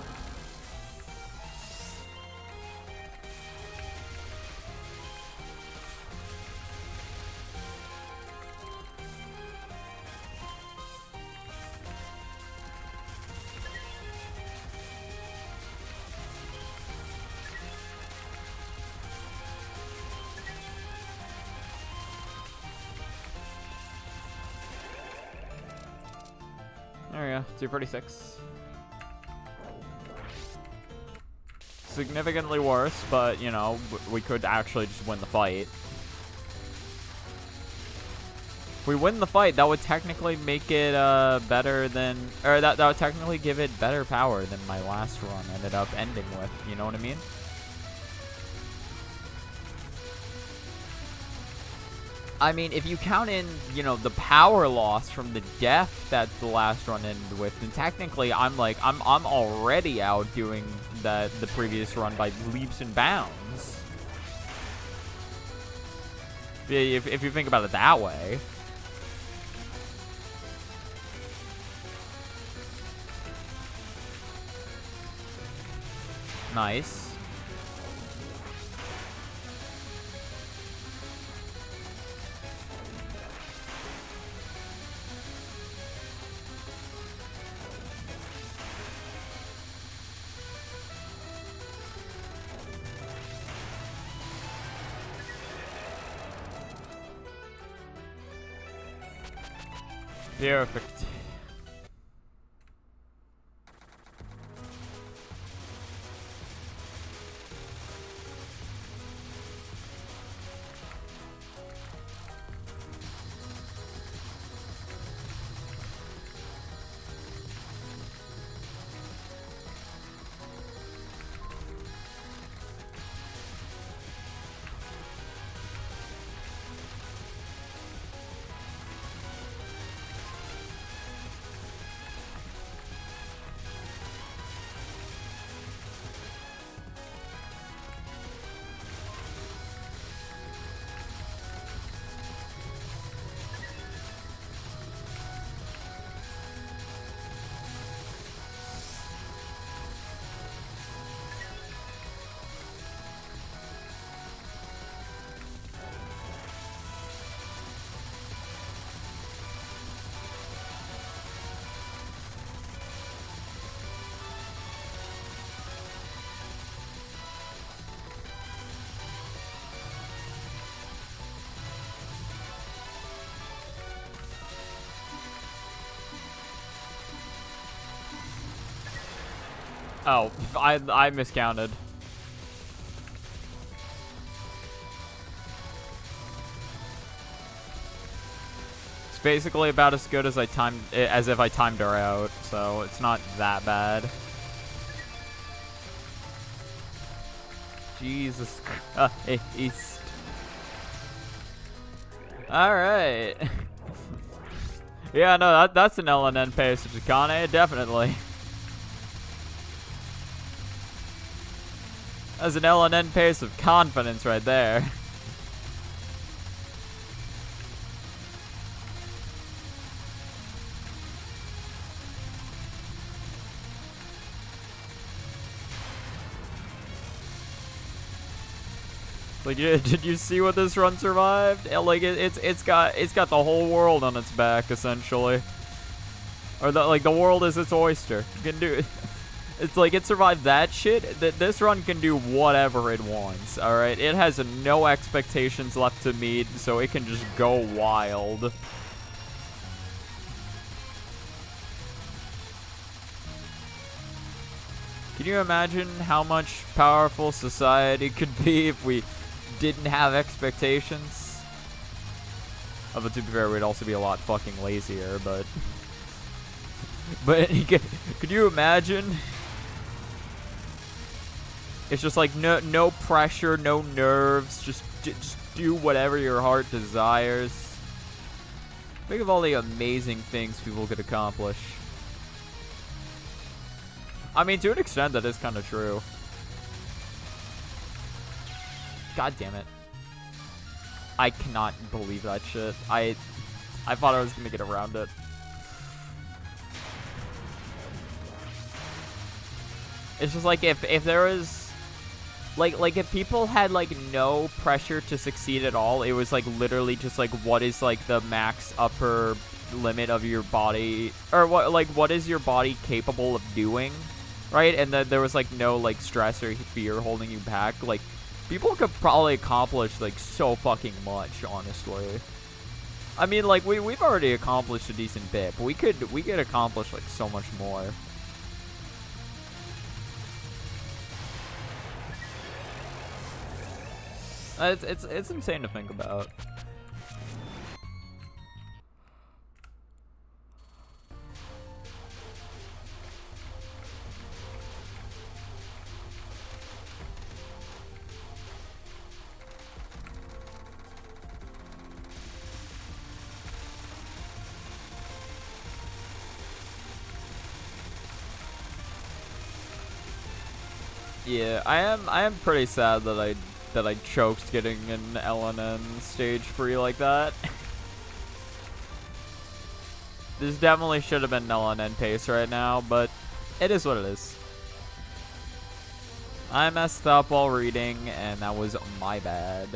There we go, 246. Significantly worse, but, you know, we could actually just win the fight. If we win the fight, that would technically make it better than... Or that would technically give it better power than my last run ended up ending with. You know what I mean? I mean, if you count in, you know, the power loss from the death that the last run ended with, then technically I'm already outdoing the previous run by leaps and bounds. If you think about it that way. Nice. Perfect. Oh, I miscounted. It's basically about as good as as if I timed her out, so it's not that bad. Jesus Christ. Alright. Yeah, no, that's an LNN pace of Chikane, definitely. That's an LNN pace of confidence right there. Like, did you see what this run survived? Like, it's got the whole world on its back essentially, or the world is its oyster. You can do it. It's like it survived that shit. This run can do whatever it wants. All right, it has no expectations left to meet, so it can just go wild. Can you imagine how much powerful society could be if we didn't have expectations? Although, to be fair, we'd also be a lot fucking lazier, but... But could you imagine? It's just like no pressure, no nerves, just do whatever your heart desires. Think of all the amazing things people could accomplish. I mean, to an extent, that is kind of true. God damn it. I cannot believe that shit. I thought I was gonna get around it. It's just like if there was like if people had like no pressure to succeed at all, it was like literally just like what is like the max upper limit of your body, or what is your body capable of doing, right? And then there was like no like stress or fear holding you back. Like people could probably accomplish like so fucking much, honestly. I mean, like we've already accomplished a decent bit, but we could accomplish like so much more. It's insane to think about. Yeah, I am pretty sad that I choked getting an LNN stage free like that. This definitely should have been an LNN pace right now, but it is what it is. I messed up while reading, and that was my bad.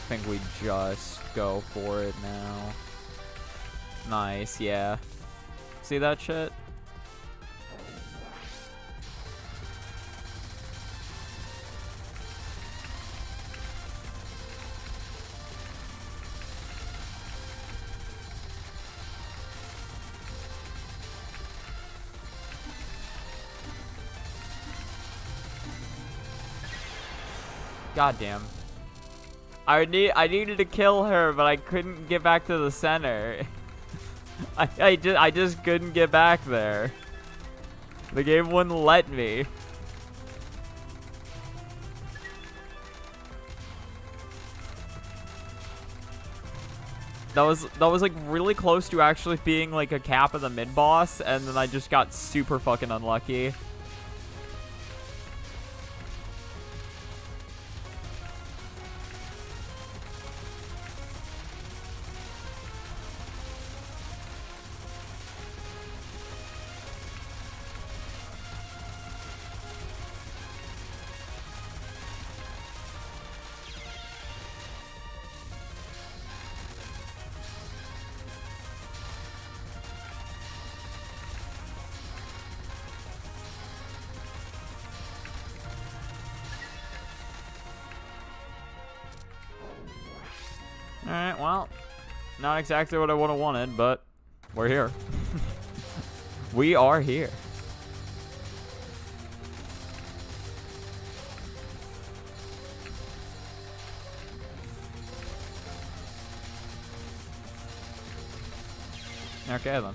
Think we just go for it now. Nice, yeah. See that shit? Goddamn. I needed to kill her, but I couldn't get back to the center. I just couldn't get back there. The game wouldn't let me. That was like really close to actually being like a cap of the mid boss, and then I just got super fucking unlucky. Well, not exactly what I would have wanted, but we're here. We are here. Okay, then.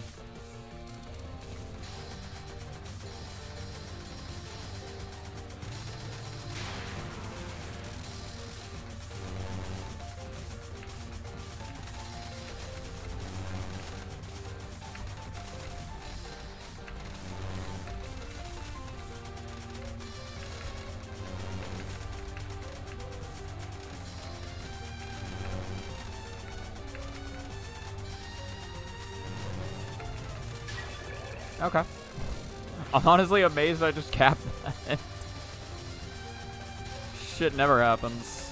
Okay. I'm honestly amazed I just capped that. Shit never happens.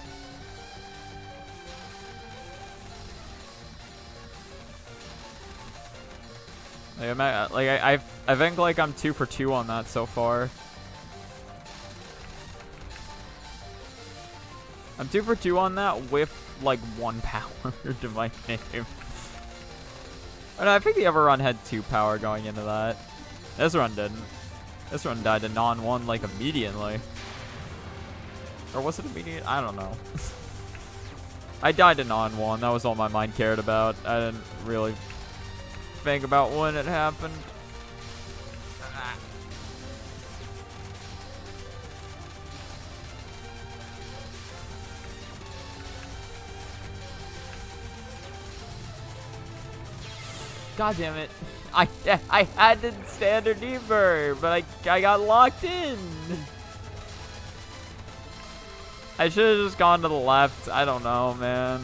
I think like I'm 2 for 2 on that so far. I'm 2 for 2 on that with like 1 power to my name. And I think the other run had 2 power going into that. This run didn't. This run died to non-1 like immediately. Or was it immediate? I don't know. I died to non-1. That was all my mind cared about. I didn't really think about when it happened. God damn it. I had to standard deeper, but I got locked in. I should have just gone to the left. I don't know, man.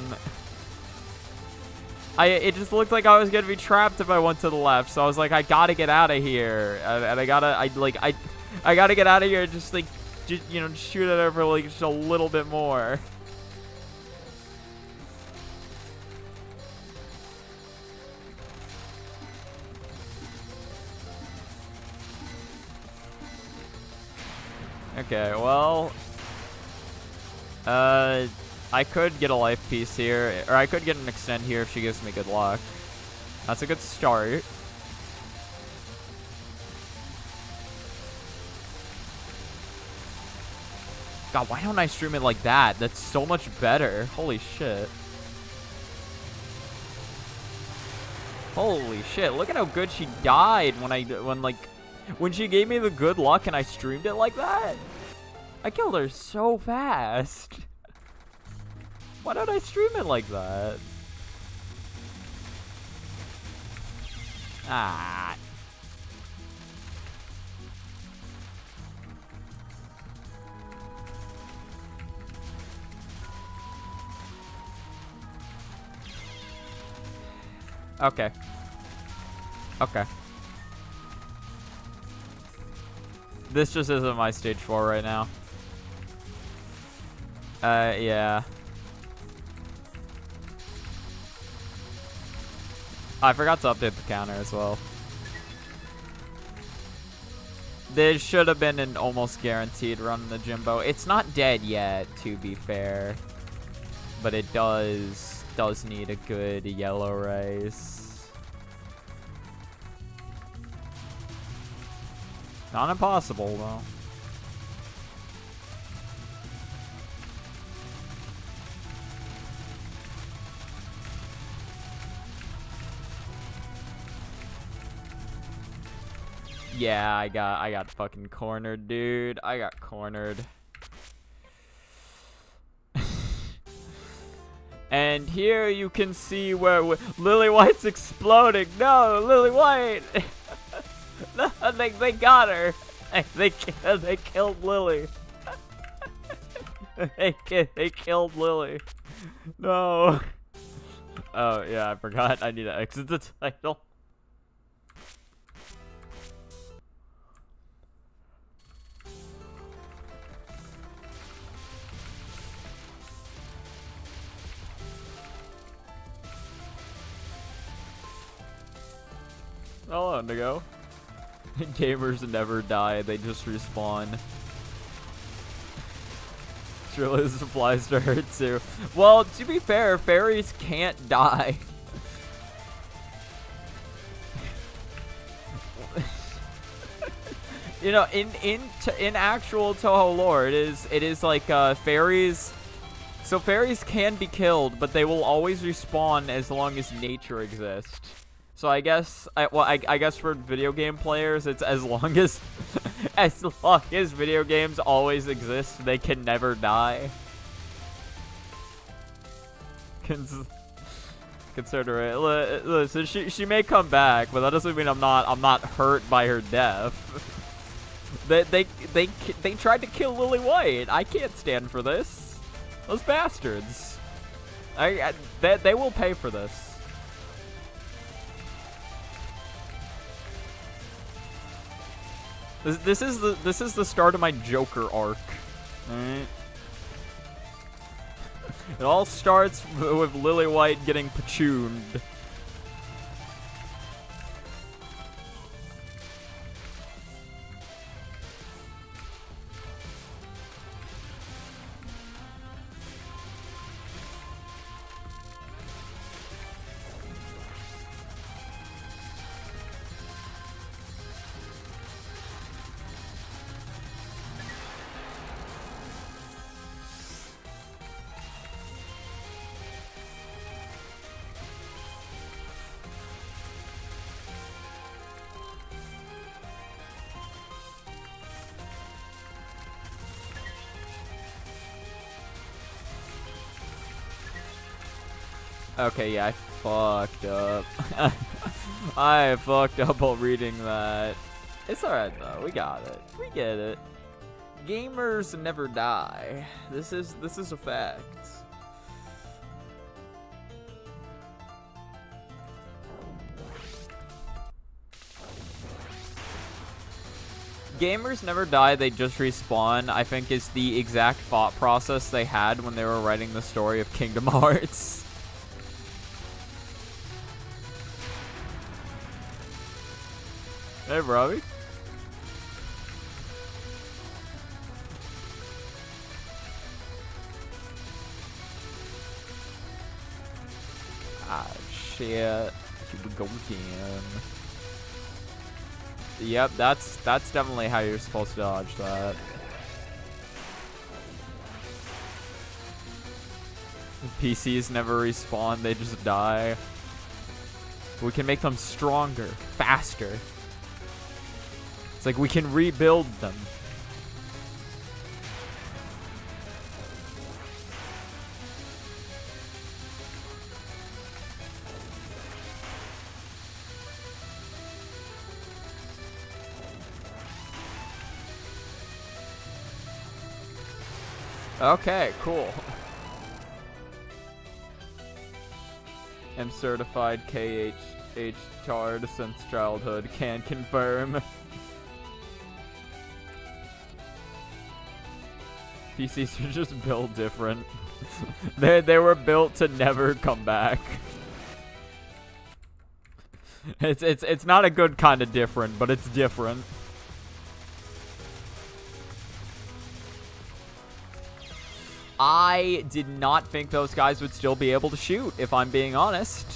It just looked like I was gonna be trapped if I went to the left, so I was like, I gotta get out of here, and I gotta get out of here and just like, you know, shoot it over like just a little bit more. Okay, well, I could get a life piece here, or I could get an extend here if she gives me good luck. That's a good start. God, why don't I stream it like that? That's so much better. Holy shit. Holy shit, look at how good she died when she gave me the good luck and I streamed it like that. I killed her so fast. Why don't I stream it like that? Ah. Okay. Okay. This just isn't my stage 4 right now. Yeah. I forgot to update the counter as well. This should have been an almost guaranteed run in the Jimbo. It's not dead yet, to be fair. But it does need a good yellow race. Not impossible, though. Yeah, I got fucking cornered, dude. I got cornered. And here you can see where Lily White's exploding. No, Lily White. No, they got her. They killed Lily. They killed Lily. No. Oh yeah, I forgot. I need to exit the title. Hello, Indigo. Gamers never die, they just respawn. Surely this applies to her too. Well, to be fair, fairies can't die. You know, in actual Touhou lore, it is like fairies. So fairies can be killed, but they will always respawn as long as nature exists. So I guess, I guess for video game players, it's as long as, as long as video games always exist, they can never die. Consider it. Listen, she may come back, but that doesn't mean I'm not hurt by her death. They tried to kill Lily White. I can't stand for this. Those bastards. They will pay for this. This is the start of my Joker arc. Alright. It all starts with Lily White getting pachooned. Okay, yeah, I fucked up. I fucked up while reading that. It's alright though, we got it. We get it. Gamers never die. This is a fact. Gamers never die, they just respawn, I think is the exact thought process they had when they were writing the story of Kingdom Hearts. Hey, Robbie. Ah, shit. Here we go again. Yep, that's definitely how you're supposed to dodge that. PCs never respawn, they just die. We can make them stronger, faster. It's like we can rebuild them. Okay, cool. I'm certified KH charred since childhood. Can confirm. PCs are just built different. they were built to never come back. It's not a good kind of different, but it's different. I did not think those guys would still be able to shoot, if I'm being honest.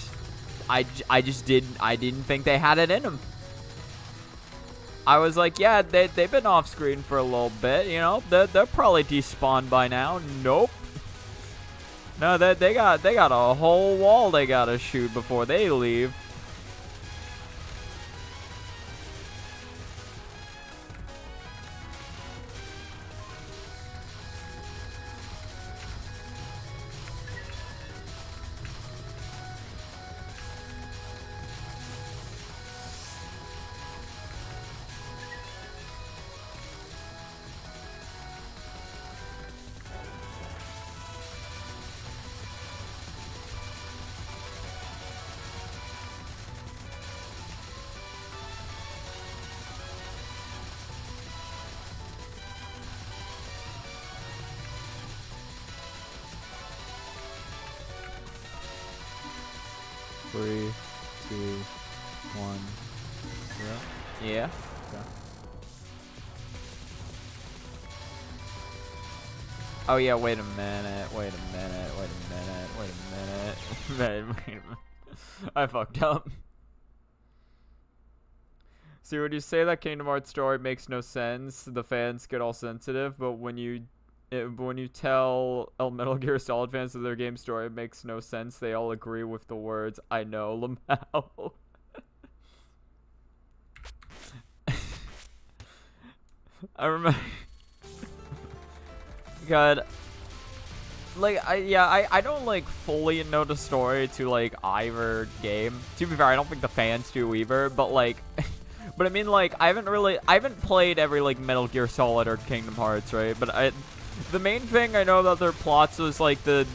I didn't think they had it in them. I was like, yeah, they've been off screen for a little bit, you know. They're probably despawned by now. Nope. No, they got a whole wall they gotta shoot before they leave. Three, two, one, zero. Yeah. Okay. Oh yeah, wait a minute. Wait a minute. Wait a minute. Wait a minute. Wait a minute. I fucked up. See, when you say that Kingdom Hearts story makes no sense, the fans get all sensitive, but when you tell Metal Gear Solid fans that their game story makes no sense, they all agree with the words, I know, Lamau. I remember... God... Like, I don't, like, fully know the story to, like, either game. To be fair, I don't think the fans do either, but, like... But I mean, like, I haven't played every, like, Metal Gear Solid or Kingdom Hearts, right? But the main thing I know about their plots was, like, the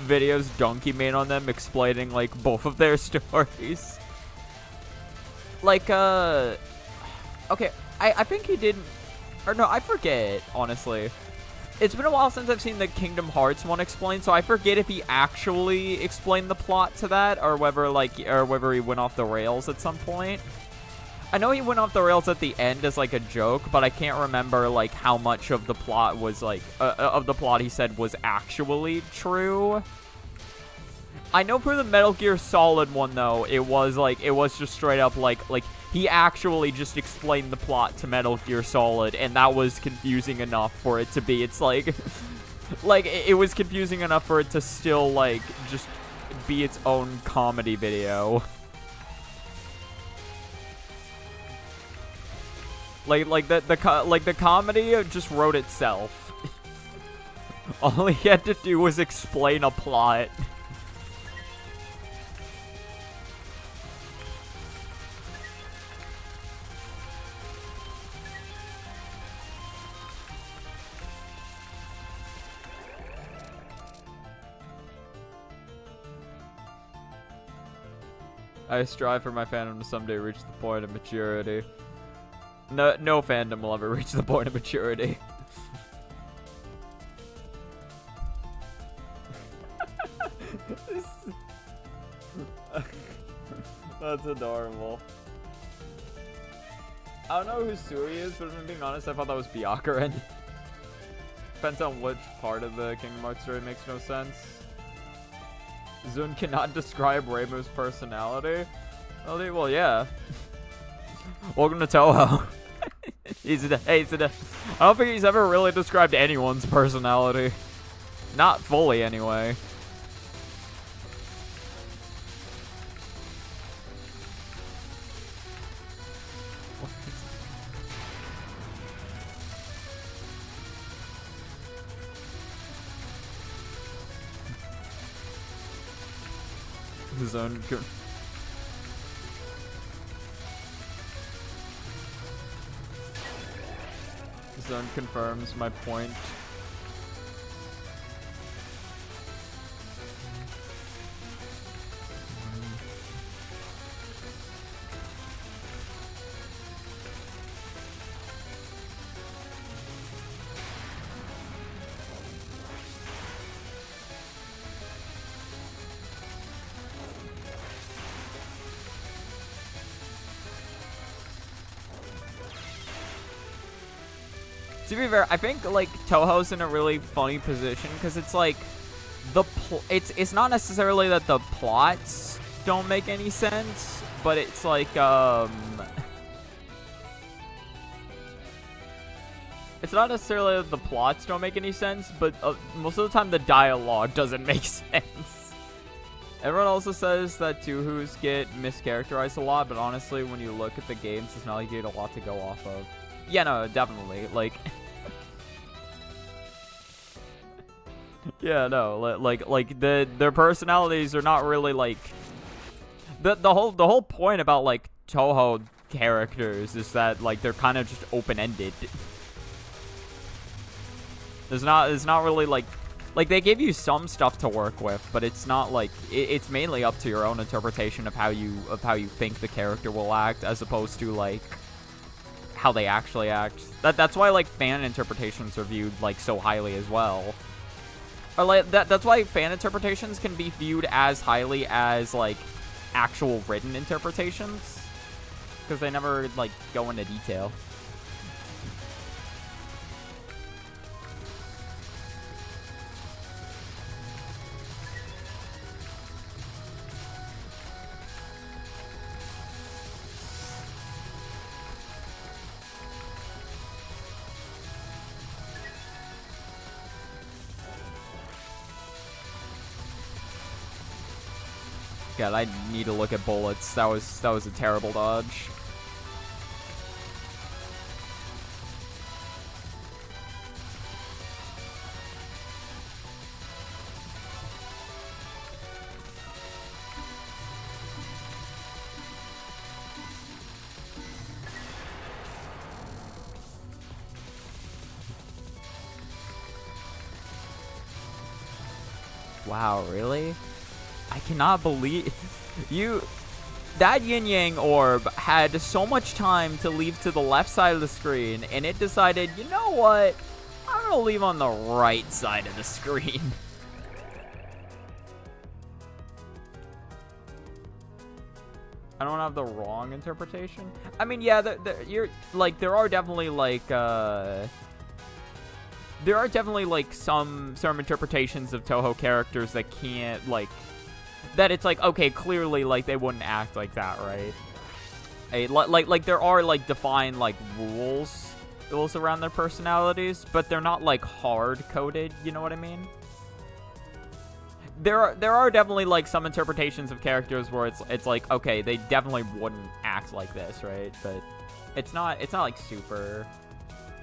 videos Donkey made on them explaining, like, both of their stories. Like, okay, I think he didn't... Or no, I forget, honestly. It's been a while since I've seen the Kingdom Hearts one explained, so I forget if he actually explained the plot to that, or whether he went off the rails at some point. I know he went off the rails at the end as, like, a joke, but I can't remember, like, how much of the plot was, like, of the plot he said was actually true. I know for the Metal Gear Solid one, though, it was just straight up, like, he actually just explained the plot to Metal Gear Solid, and that was confusing enough for it to be, it's like, like, it was confusing enough for it to still, like, just be its own comedy video. Like the comedy just wrote itself. All he had to do was explain a plot. I strive for my fandom to someday reach the point of maturity. No fandom will ever reach the point of maturity. That's adorable. I don't know who Sui is, but if I'm being honest, I thought that was Byakuren. Depends on which part of the Kingdom Hearts story makes no sense. Zun cannot describe Reimu's personality. Well, yeah. Welcome to Touhou. I don't think he's ever really described anyone's personality. Not fully, anyway. Zone confirms my point. To be fair, I think, like, Touhou's in a really funny position, because it's, like, it's not necessarily that the plots don't make any sense, but it's, like, it's not necessarily that the plots don't make any sense, but most of the time the dialogue doesn't make sense. Everyone also says that Touhou's get mischaracterized a lot, but honestly, when you look at the games, it's not like you get a lot to go off of. Yeah, no, definitely. Like, yeah, no, like their personalities are not really like the whole point about like Touhou characters is that like they're kind of just open-ended. There's not really like they give you some stuff to work with, but it's not like it's mainly up to your own interpretation of how you think the character will act, as opposed to like how they actually act. That's why like fan interpretations are viewed like so highly as well. Or like that's why fan interpretations can be viewed as highly as like actual written interpretations, because they never like go into detail. God, I need to look at bullets. That was a terrible dodge. Wow, really? I cannot believe you. That yin yang orb had so much time to leave to the left side of the screen, and it decided, you know what? I'm gonna leave on the right side of the screen. I don't have the wrong interpretation. I mean, yeah, there are definitely some interpretations of Touhou characters that can't, like, that it's like, okay, clearly, like, they wouldn't act like that, right? Like there are, like, defined, like, rules around their personalities, but they're not, like, hard-coded, you know what I mean? There are definitely, like, some interpretations of characters where it's like, okay, they definitely wouldn't act like this, right? But it's not like super.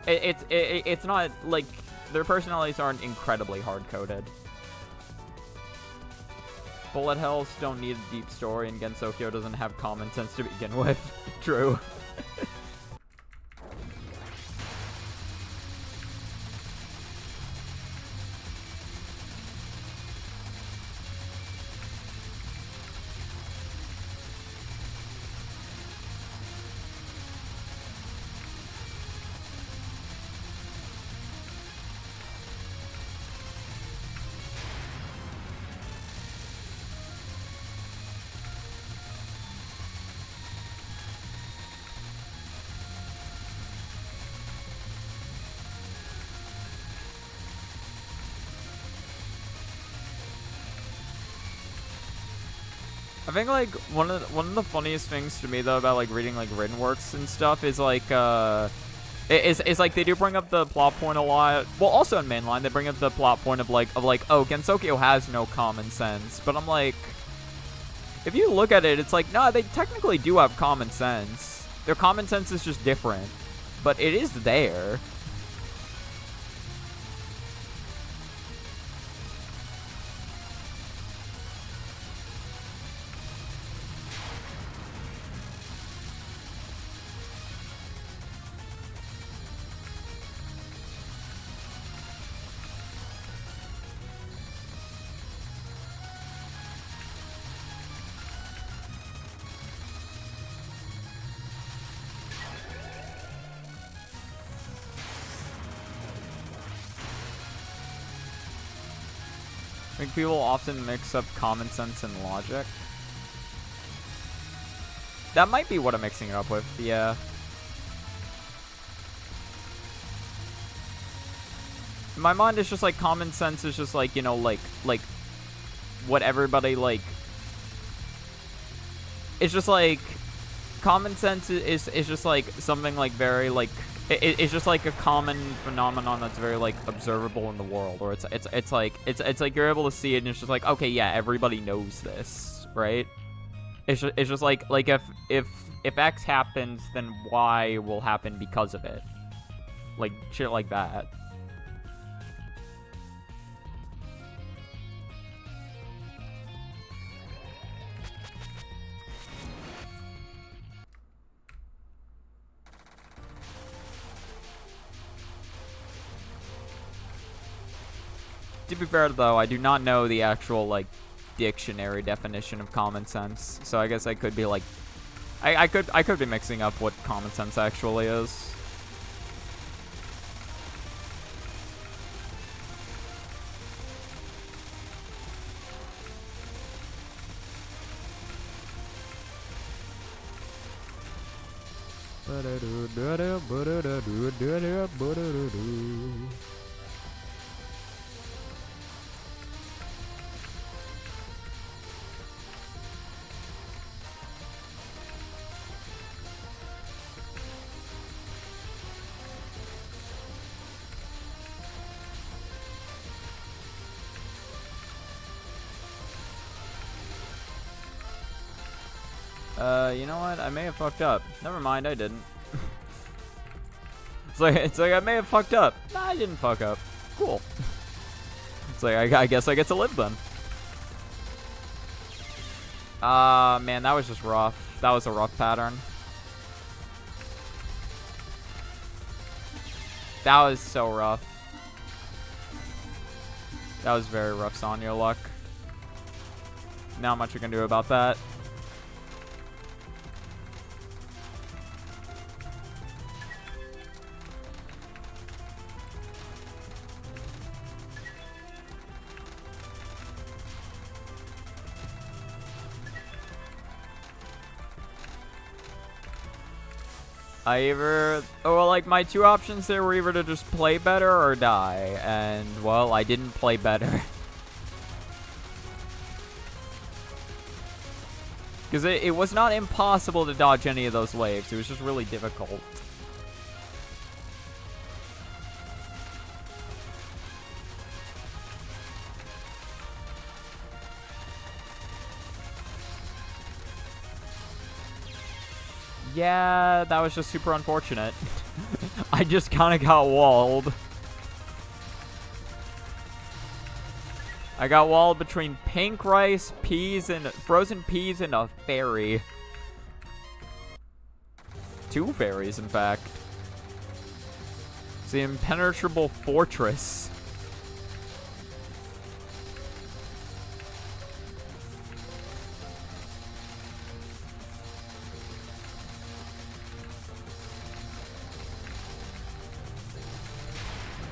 It's not like their personalities aren't incredibly hard-coded. Bullet hells don't need a deep story, and Gensokyo doesn't have common sense to begin with. True. I think, like, one of the funniest things to me, though, about, like, reading, like, written works and stuff is, like, is like, they do bring up the plot point a lot. Well, also in mainline, they bring up the plot point of, like, oh, Gensokyo has no common sense. But I'm like, if you look at it, it's like, no, they technically do have common sense. Their common sense is just different. But it is there. I think people often mix up common sense and logic. That might be what I'm mixing it up with, yeah. In my mind, it's just like common sense is just like, you know, like what everybody, like, it's just like, common sense is just like something like very, like, it's just like a common phenomenon that's very, like, observable in the world, or it's like you're able to see it and it's just like, okay, yeah, everybody knows this, right? It's just like if X happens, then Y will happen because of it, like shit like that. To be fair, though, I do not know the actual, like, dictionary definition of common sense, so I guess I could be, like, I could be mixing up what common sense actually is. You know what? I may have fucked up. Never mind, I didn't. It's like I may have fucked up. Nah, I didn't fuck up. Cool. It's like, I guess I get to live then. Man, that was just rough. That was a rough pattern. That was so rough. That was very rough, Sonya luck. Not much we can do about that. Well, like, my two options there were either to just play better or die. And, well, I didn't play better. Because it was not impossible to dodge any of those waves. It was just really difficult. Yeah, that was just super unfortunate. I just kind of got walled. I got walled between pink rice, peas, and frozen peas and a fairy. 2 fairies, in fact. It's the impenetrable fortress.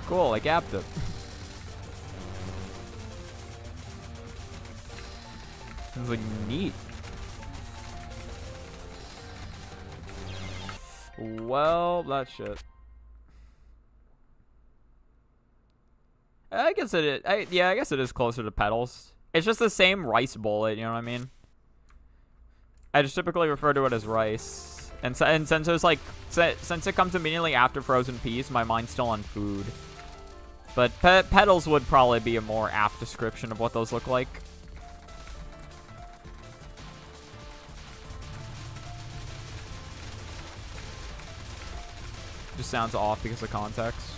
Cool, I gapped it. It was like neat. Well, that shit. I guess it is. Yeah, I guess it is closer to petals. It's just the same rice bullet, you know what I mean? I just typically refer to it as rice. And since it was like, since it comes immediately after frozen peas, my mind's still on food. But petals would probably be a more apt description of what those look like. Just sounds off because of context.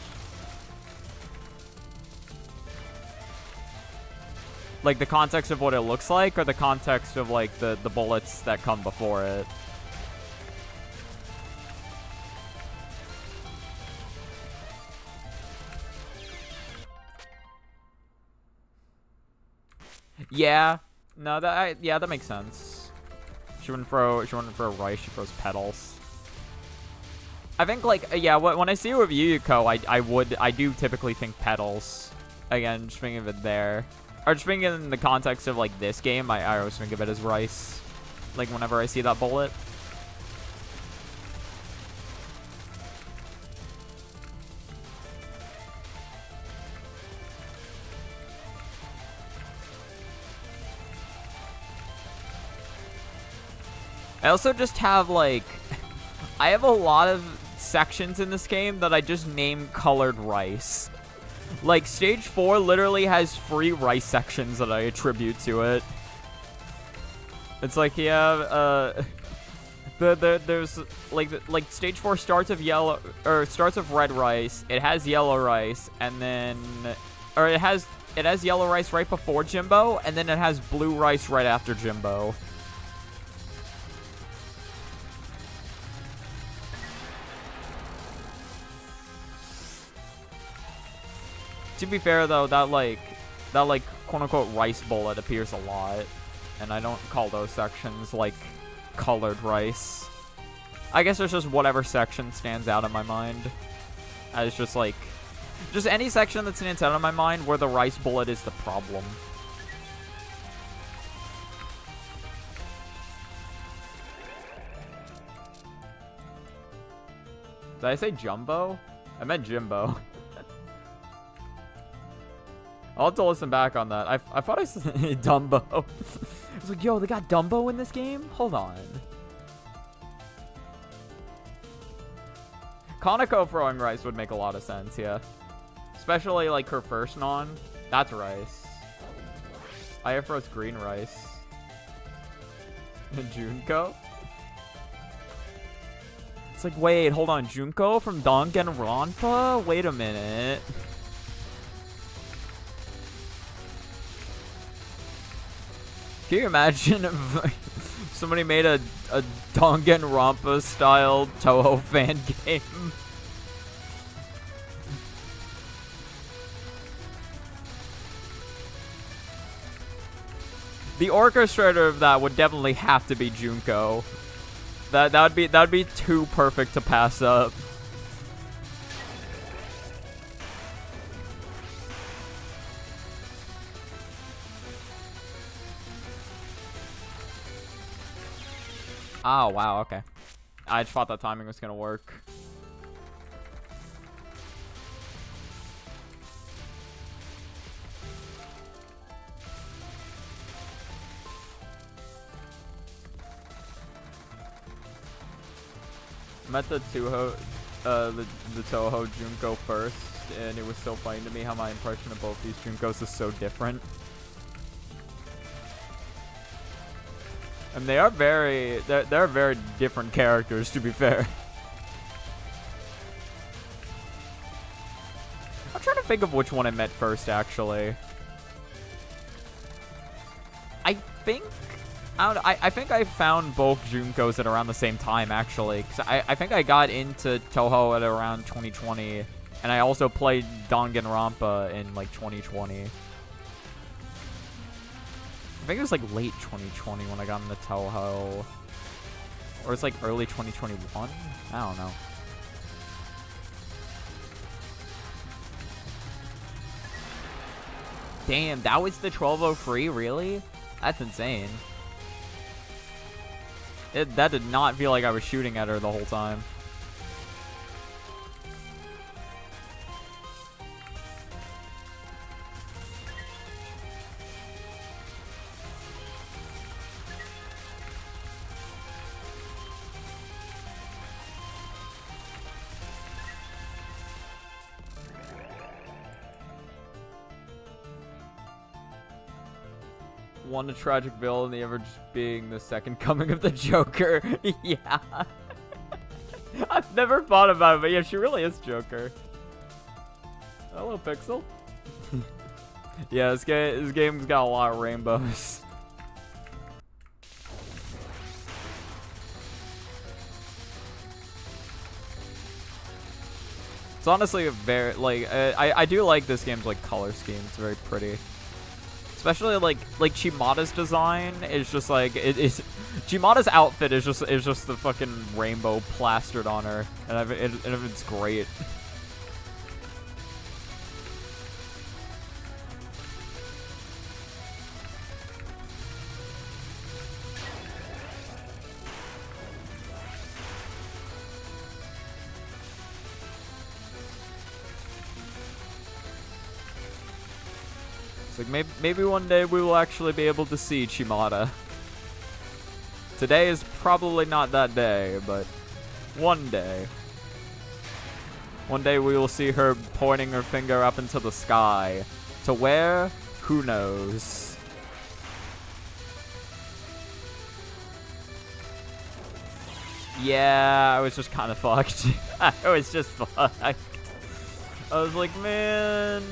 Like the context of what it looks like, or the context of like the bullets that come before it. Yeah. No, yeah, that makes sense. She wouldn't throw rice, she throws petals. I think, like, yeah, when I see it with Yuyuko, I do typically think petals. Again, just thinking of it there. Or just thinking in the context of, like, this game, I always think of it as rice. Like, whenever I see that bullet. I also just have, like... I have a lot of sections in this game that I just name colored rice. Like, Stage 4 literally has 3 rice sections that I attribute to it. It's like, yeah, there's, like, Stage 4 starts of yellow, or starts of red rice, it has yellow rice, and then, or it has yellow rice right before Jimbo, and then it has blue rice right after Jimbo. To be fair, though, that quote-unquote rice bullet appears a lot. And I don't call those sections, like, colored rice. I guess there's just whatever section stands out in my mind. As just, like... Just any section that stands out in my mind where the rice bullet is the problem. Did I say Jumbo? I meant Jimbo. I'll have to listen back on that. I thought I said Dumbo. I was like, yo, they got Dumbo in this game? Hold on. Kaneko throwing rice would make a lot of sense, yeah. Especially, like, her first non. That's rice. Aya throws green rice. Junko? It's like, wait, hold on. Junko from Danganronpa? Wait a minute. Can you imagine if somebody made a Danganronpa style Touhou fan game? The orchestrator of that would definitely have to be Junko. That would be too perfect to pass up. Oh, wow, okay. I just thought that timing was gonna work. I met the Touhou, the Touhou Junko first, and it was so funny to me how my impression of both these Junkos is so different. And they're very different characters, to be fair. I'm trying to think of which one I met first, actually. I think I found both Junkos at around the same time, actually. Because I think I got into Touhou at around 2020. And I also played Danganronpa in, like, 2020. I think it was, like, late 2020 when I got into Touhou. Or it's, like, early 2021? I don't know. Damn, that was the 1203? Really? That's insane. That did not feel like I was shooting at her the whole time. One a tragic villain, the other just being the second coming of the Joker. Yeah. I've never thought about it, but yeah, she really is Joker. Hello, Pixel. Yeah, this game's got a lot of rainbows. It's honestly a very, like, I do like this game's, like, color scheme. It's very pretty. Especially like Chimada's design is just like Chimada's outfit is just the fucking rainbow plastered on her, and it's great. Like maybe one day we will actually be able to see Chimada. Today is probably not that day, but one day. One day we will see her pointing her finger up into the sky. To where? Who knows? Yeah, I was just kind of fucked. I was just fucked. I was like, man,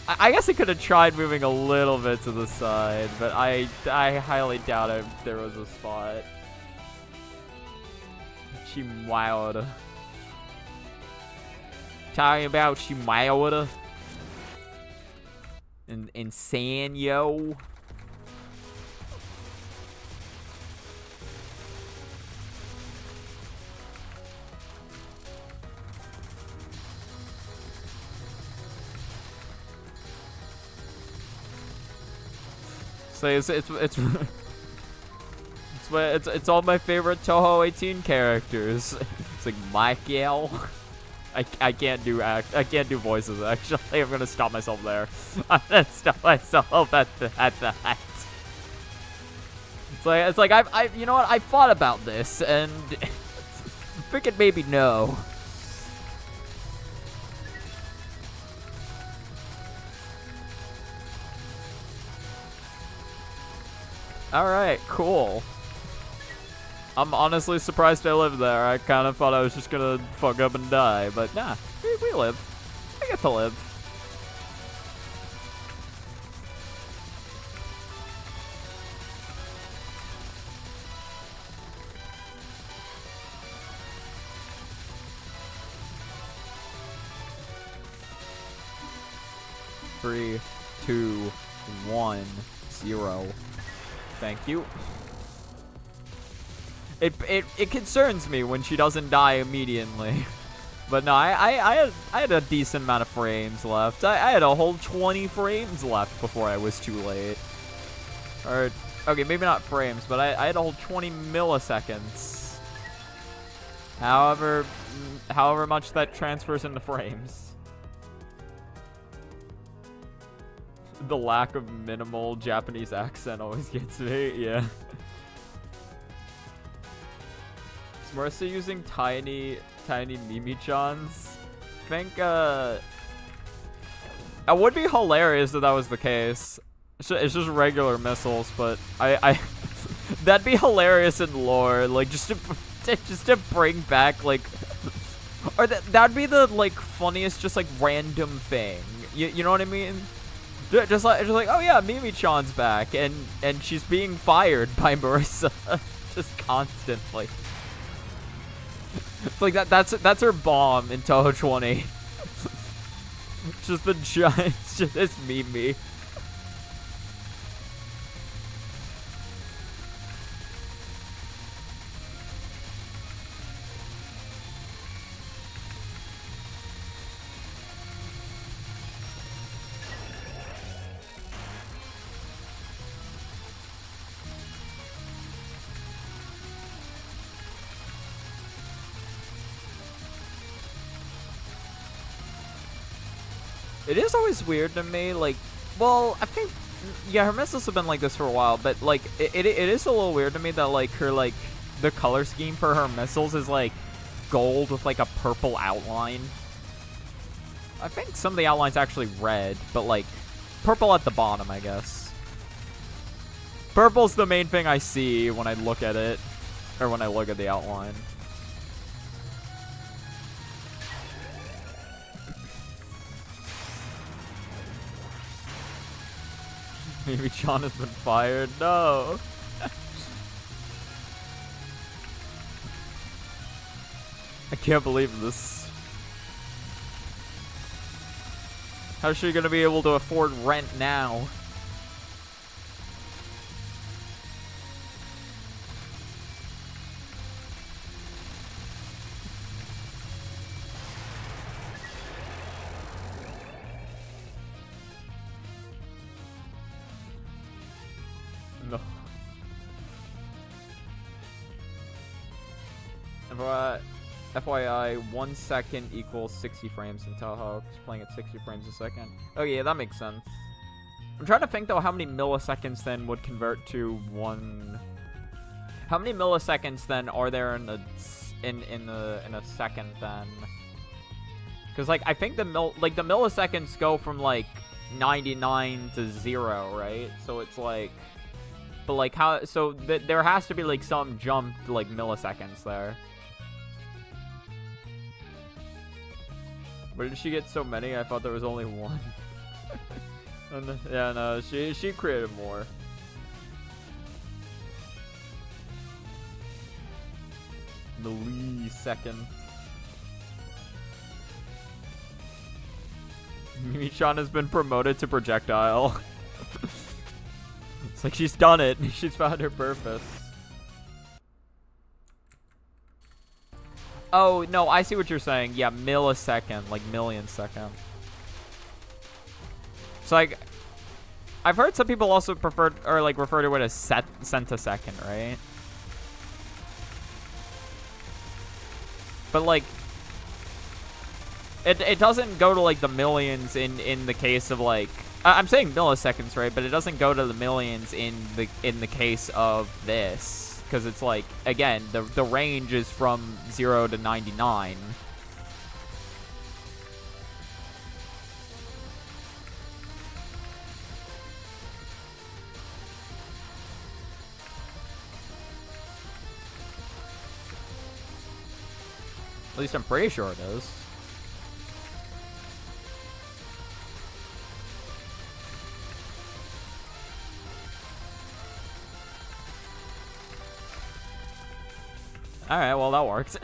I guess I could have tried moving a little bit to the side, but I highly doubt there was a spot. She wowed. Talking about she wowed. Insane, yo. So it's all my favorite Touhou 18 characters. It's like Michael. I can't do voices actually. I'm gonna stop myself there. I'm gonna stop myself at that. It's like I you know what, I thought about this and freaking maybe no. Alright, cool. I'm honestly surprised I lived there. I kind of thought I was just gonna fuck up and die, but nah, we live. I get to live. Three, 2, 1, 0. Thank you. It concerns me when she doesn't die immediately. But no, I had a decent amount of frames left. I had a whole 20 frames left before I was too late. Or, okay, maybe not frames, but I had a whole 20 milliseconds. However much that transfers into frames. The lack of minimal Japanese accent always gets me, yeah. Is Marissa using tiny Mimi-chans? I think, it would be hilarious if that was the case. It's just regular missiles, but I that'd be hilarious in lore, like, just to bring back, like, or that'd be the, like, funniest, just, like, random thing. You know what I mean? Just like, oh yeah, Mimi-chan's back, and she's being fired by Marissa, just constantly. It's like that's her bomb in Touhou 20. It's just the giant, it's Mimi. It is always weird to me, like, well, I think, yeah, her missiles have been like this for a while, but, like, it is a little weird to me that, like, her, like, the color scheme for her missiles is, like, gold with, like, a purple outline. I think some of the outline's actually red, but, like, purple at the bottom, I guess. Purple's the main thing I see when I look at it, or when I look at the outline. Maybe John has been fired. No. I can't believe this. How's she gonna be able to afford rent now? No. FYI, 1 second equals 60 frames in Touhou. It's playing at 60 frames a second. Oh yeah, that makes sense. I'm trying to think though how many milliseconds then would convert to one. How many milliseconds then are there in a second then? Because like I think the milliseconds go from like 99 to 0, right? So it's like. But, like, how... So, there has to be, like, some jump, like, milliseconds there. Where did she get so many? I thought there was only one. Yeah, no, she created more. Millisecond. Mimi-chan has been promoted to projectile. It's like she's done it. She's found her purpose. Oh, no, I see what you're saying. Yeah, millisecond, like million second. So, like, I've heard some people also prefer, or like refer to it as centisecond, right? But like, it doesn't go to like the millions in the case of like, I'm saying milliseconds, right? But it doesn't go to the millions in the case of this, because it's like, again, the range is from 0 to 99. At least I'm pretty sure it is. Alright, well that worked.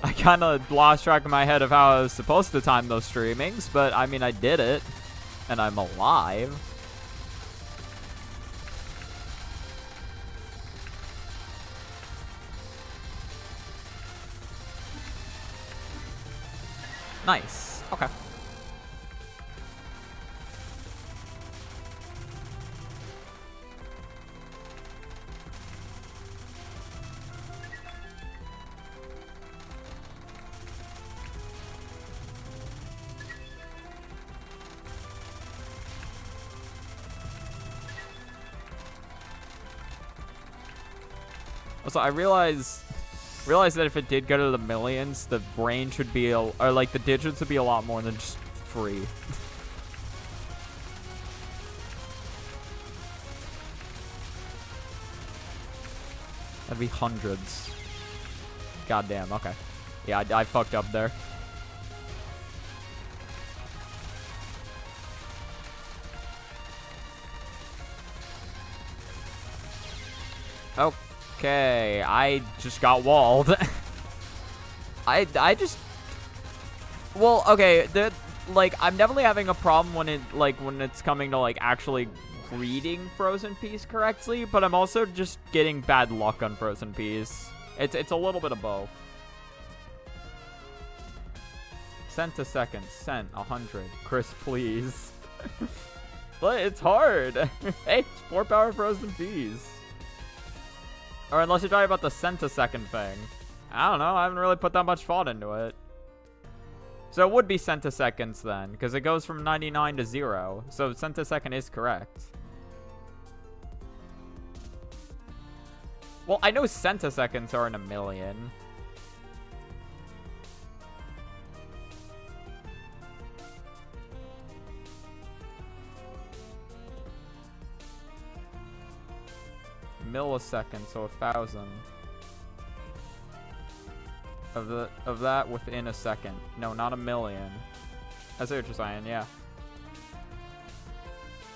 I kind of lost track in my head of how I was supposed to time those streamings, but I mean I did it. And I'm alive. Nice. Okay. Also, I realized that if it did go to the millions, the range would be, or like the digits would be a lot more than just free. That'd be hundreds. Goddamn, okay. Yeah, I fucked up there. Okay, I just got walled. I just... Well, okay, like, I'm definitely having a problem when it's coming to, like, actually reading Frozen Peas correctly, but I'm also just getting bad luck on Frozen Peas. It's a little bit of both. Cent a second. Cent, 100. Chris, please. But it's hard. Hey, it's 4-power Frozen Peas. Or unless you're talking about the centisecond thing. I don't know. I haven't really put that much thought into it. So it would be centiseconds then, because it goes from 99 to 0. So centisecond is correct. Well, I know centiseconds are in a million. Milliseconds, so 1,000 of that within a second. No, not a million. I see what you're saying. Yeah,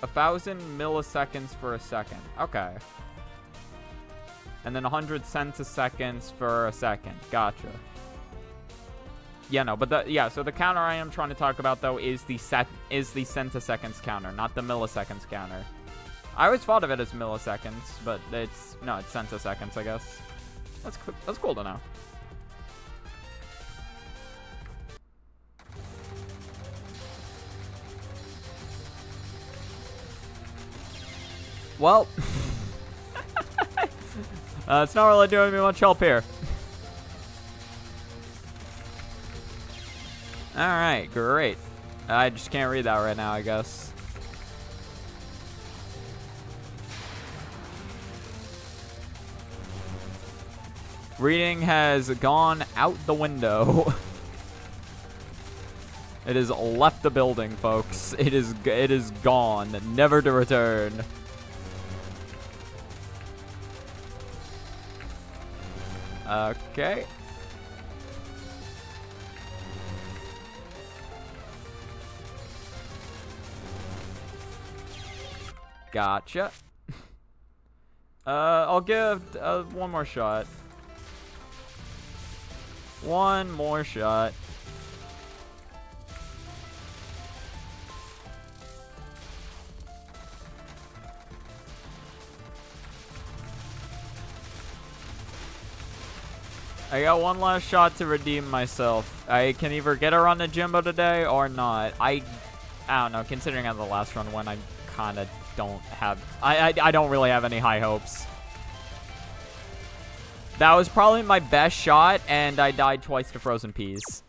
1,000 milliseconds for a second. Okay, and then 100 centiseconds for a second. Gotcha. Yeah, no, but yeah. So the counter I am trying to talk about though is the centiseconds counter, not the milliseconds counter. I always thought of it as milliseconds, but it's centiseconds, I guess. That's cool to know. Well, it's not really doing me much help here. All right, great. I just can't read that right now, I guess. Reading has gone out the window. It has left the building, folks. It is gone, never to return. Okay. Gotcha. I'll give one more shot. One more shot. I got one last shot to redeem myself. I can either get her on the Jimbo today or not. I don't know. Considering how the last run went, I kind of don't have... I don't really have any high hopes. That was probably my best shot, and I died twice to Frozen Peas.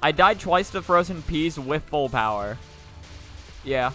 I died twice to Frozen Peas with full power. Yeah.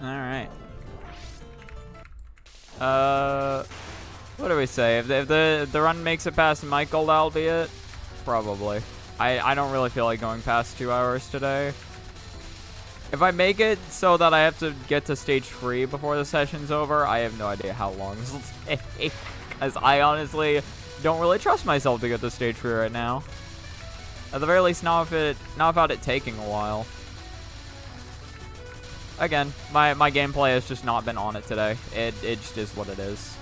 Alright. What do we say? If the run makes it past Michael, that'll be it? Probably. I don't really feel like going past 2 hours today. If I make it so that I have to get to stage 3 before the session's over, I have no idea how long this will take. Because I honestly don't really trust myself to get to stage 3 right now. At the very least, not about it taking a while. Again, my gameplay has just not been on it today. It just is what it is.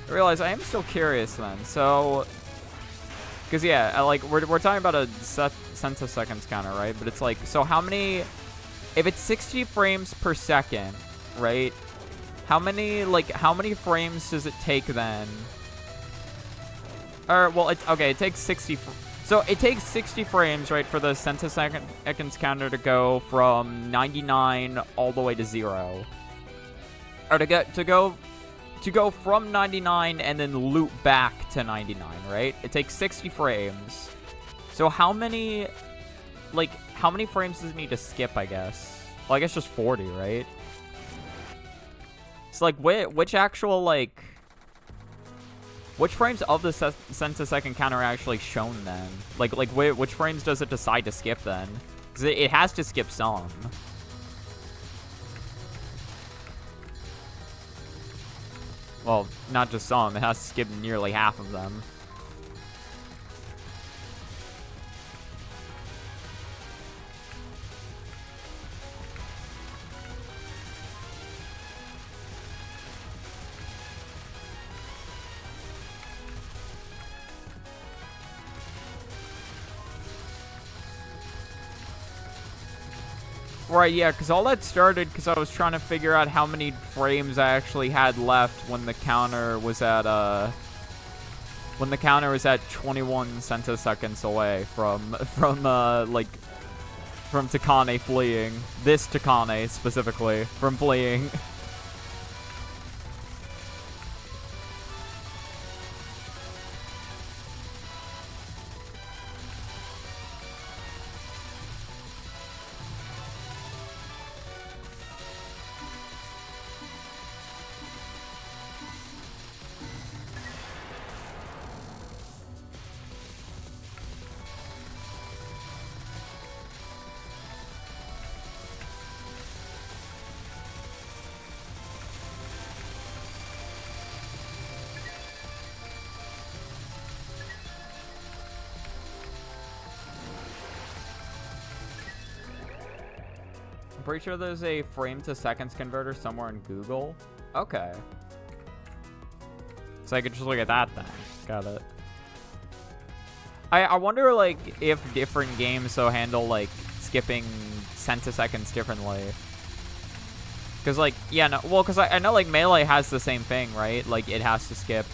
I realize I am still curious then. So, because yeah, like we're talking about a centiseconds counter, right? But it's like, so how many? If it's 60 frames per second, right? How many frames does it take then? Or well, it takes 60. So it takes 60 frames, right, for the centiseconds counter to go from 99 all the way to 0, or to go from 99 and then loop back to 99, right? It takes 60 frames. So how many frames does it need to skip, I guess? Well, I guess just 40, right? So, like, which actual, like... Which frames of the centisecond counter are actually shown, then? Like which frames does it decide to skip, then? Because it has to skip some. Well, not just some. It has to skip nearly half of them. Right, yeah, because all that started because I was trying to figure out how many frames I actually had left when the counter was at 21 centiseconds away from Takane fleeing. This Takane specifically from fleeing. I'm pretty sure there's a frame to seconds converter somewhere in Google. Okay. So I could just look at that then. Got it. I wonder, like, if different games so handle, like, skipping centiseconds differently. Because, like, yeah, no, well, because I know, like, Melee has the same thing, right? Like, it has to skip,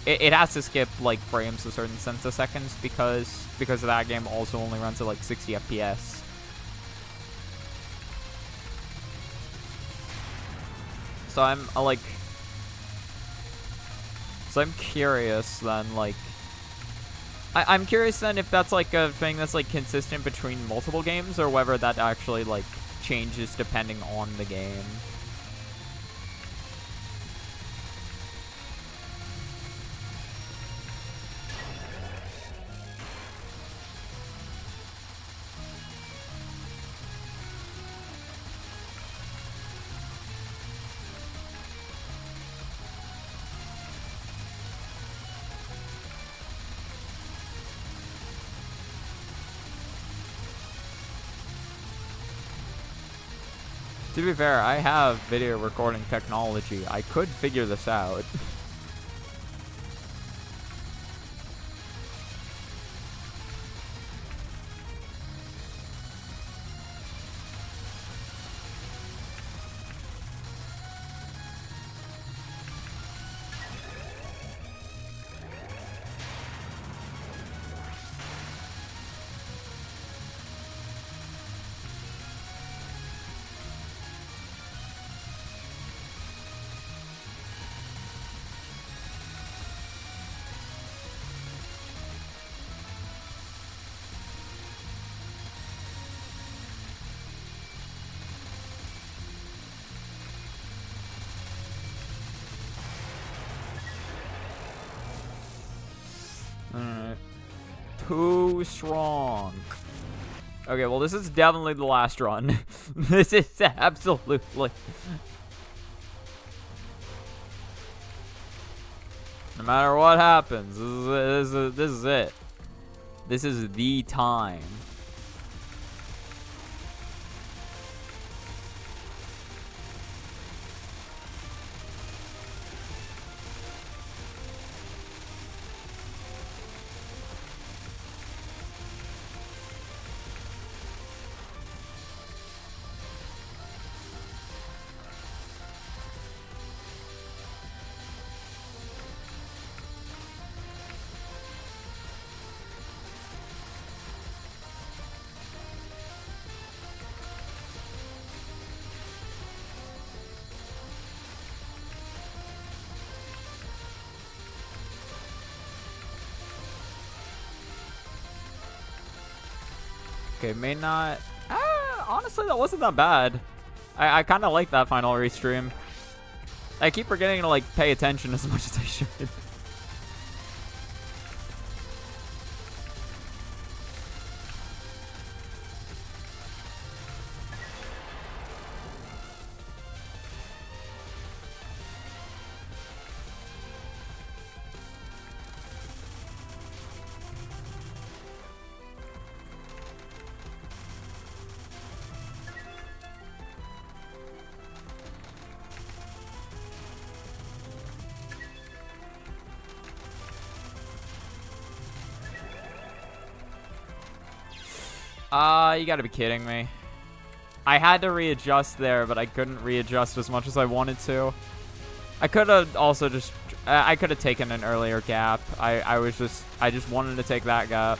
it has to skip, like, frames to certain centiseconds because that game also only runs at, like, 60 FPS. So I'm curious then, like, I'm curious then if that's like a thing that's like consistent between multiple games or whether that actually like changes depending on the game. To be fair, I have video recording technology. I could figure this out. Alright. Too strong. Okay, well, this is definitely the last run. This is absolutely... No matter what happens, this is it. This is the time. Okay, may not... honestly, that wasn't that bad. I kind of like that final restream. I keep forgetting to, like, pay attention as much as I should. You gotta be kidding me. I had to readjust there, but I couldn't readjust as much as I wanted to. I could have also just... I could have taken an earlier gap. I just wanted to take that gap.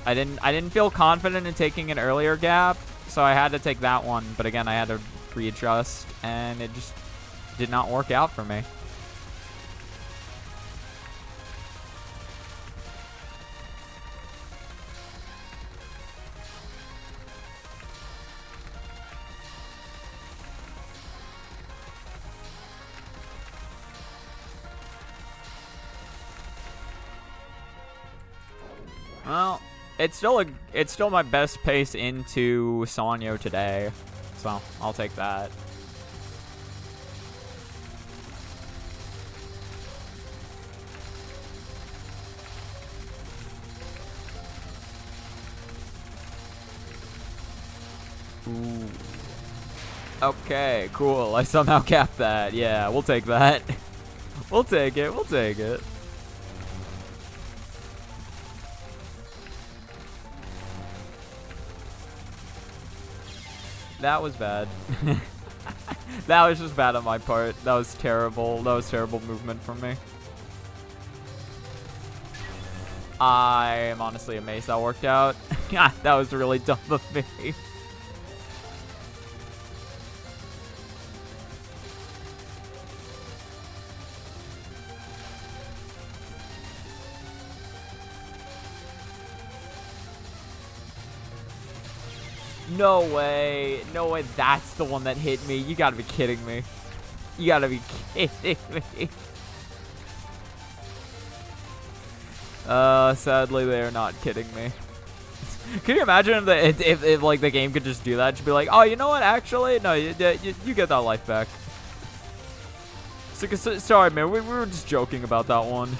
I didn't feel confident in taking an earlier gap, so I had to take that one. But again, I had to readjust, and it just did not work out for me. Well, it's still my best pace into Sanyo today, so I'll take that. Ooh. Okay, cool. I somehow capped that. Yeah, we'll take that. We'll take it. We'll take it. That was bad. That was just bad on my part. That was terrible. That was terrible movement from me. I am honestly amazed that worked out. That was really dumb of me. No way. No way that's the one that hit me. You gotta be kidding me. You gotta be kidding me. Sadly, they're not kidding me. Can you imagine if like the game could just do that? Just be like, oh, you know what? Actually, no, you get that life back. So, sorry, man. We were just joking about that one.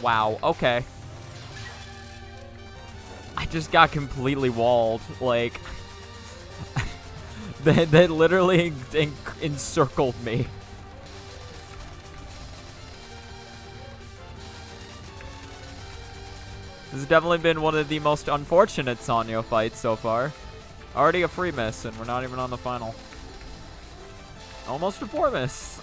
Wow. Okay. I just got completely walled. Like, they literally encircled me. This has definitely been one of the most unfortunate Sanyo fights so far. Already a free miss, and we're not even on the final. Almost a 4 miss.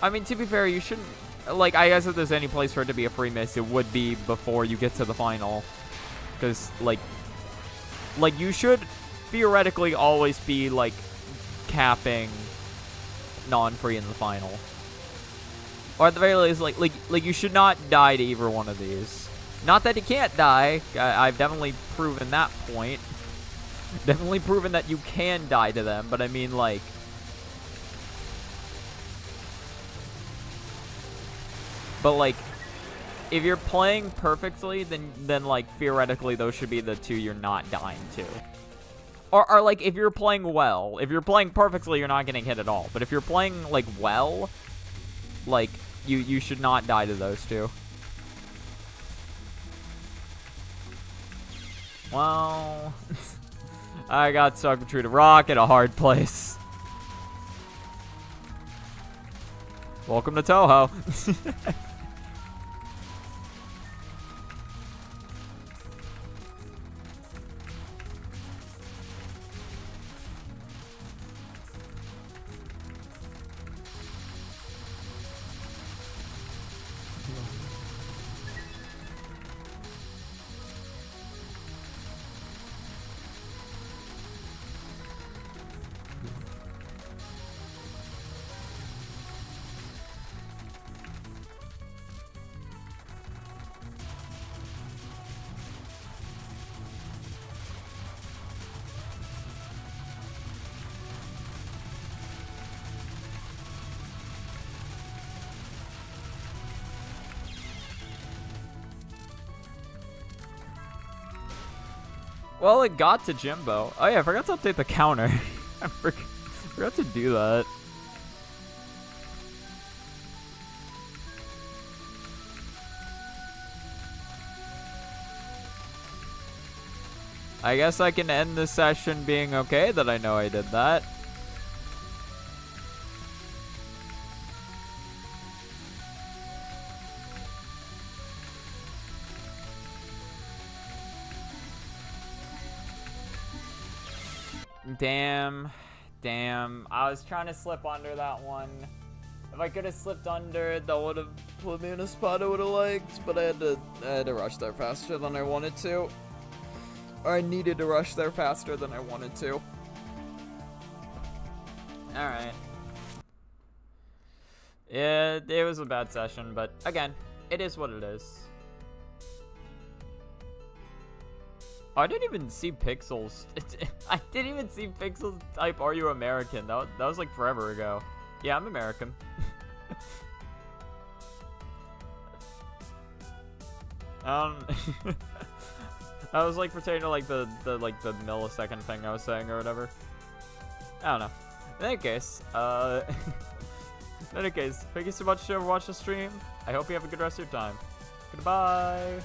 I mean, to be fair, you shouldn't... Like, I guess if there's any place for it to be a free miss, it would be before you get to the final. Because, like, you should theoretically always be, like, capping non-free in the final. Or at the very least, like you should not die to either one of these. Not that you can't die. I've definitely proven that point. Definitely proven that you can die to them. But I mean, like... But, like, if you're playing perfectly, then like, theoretically, those should be the two you're not dying to. Or, like, if you're playing well, if you're playing perfectly, you're not getting hit at all. But if you're playing, like, well, like, you should not die to those two. Well, I got stuck between a rock and a hard place. Welcome to Touhou. Well, it got to Jimbo. Oh yeah, I forgot to update the counter. I forgot to do that. I guess I can end this session being okay that I know I did that. Damn. I was trying to slip under that one. If I could have slipped under, that would have put me in a spot I would have liked, but I had to rush there faster than I wanted to. Or I needed to rush there faster than I wanted to. Alright. Yeah, it was a bad session, but again, it is what it is. Oh, I didn't even see Pixels. I didn't even see Pixels type, "Are you American?" That was like forever ago. Yeah, I'm American. I was like pertaining to like the millisecond thing I was saying or whatever. I don't know. In any case, thank you so much for watching the stream. I hope you have a good rest of your time. Goodbye.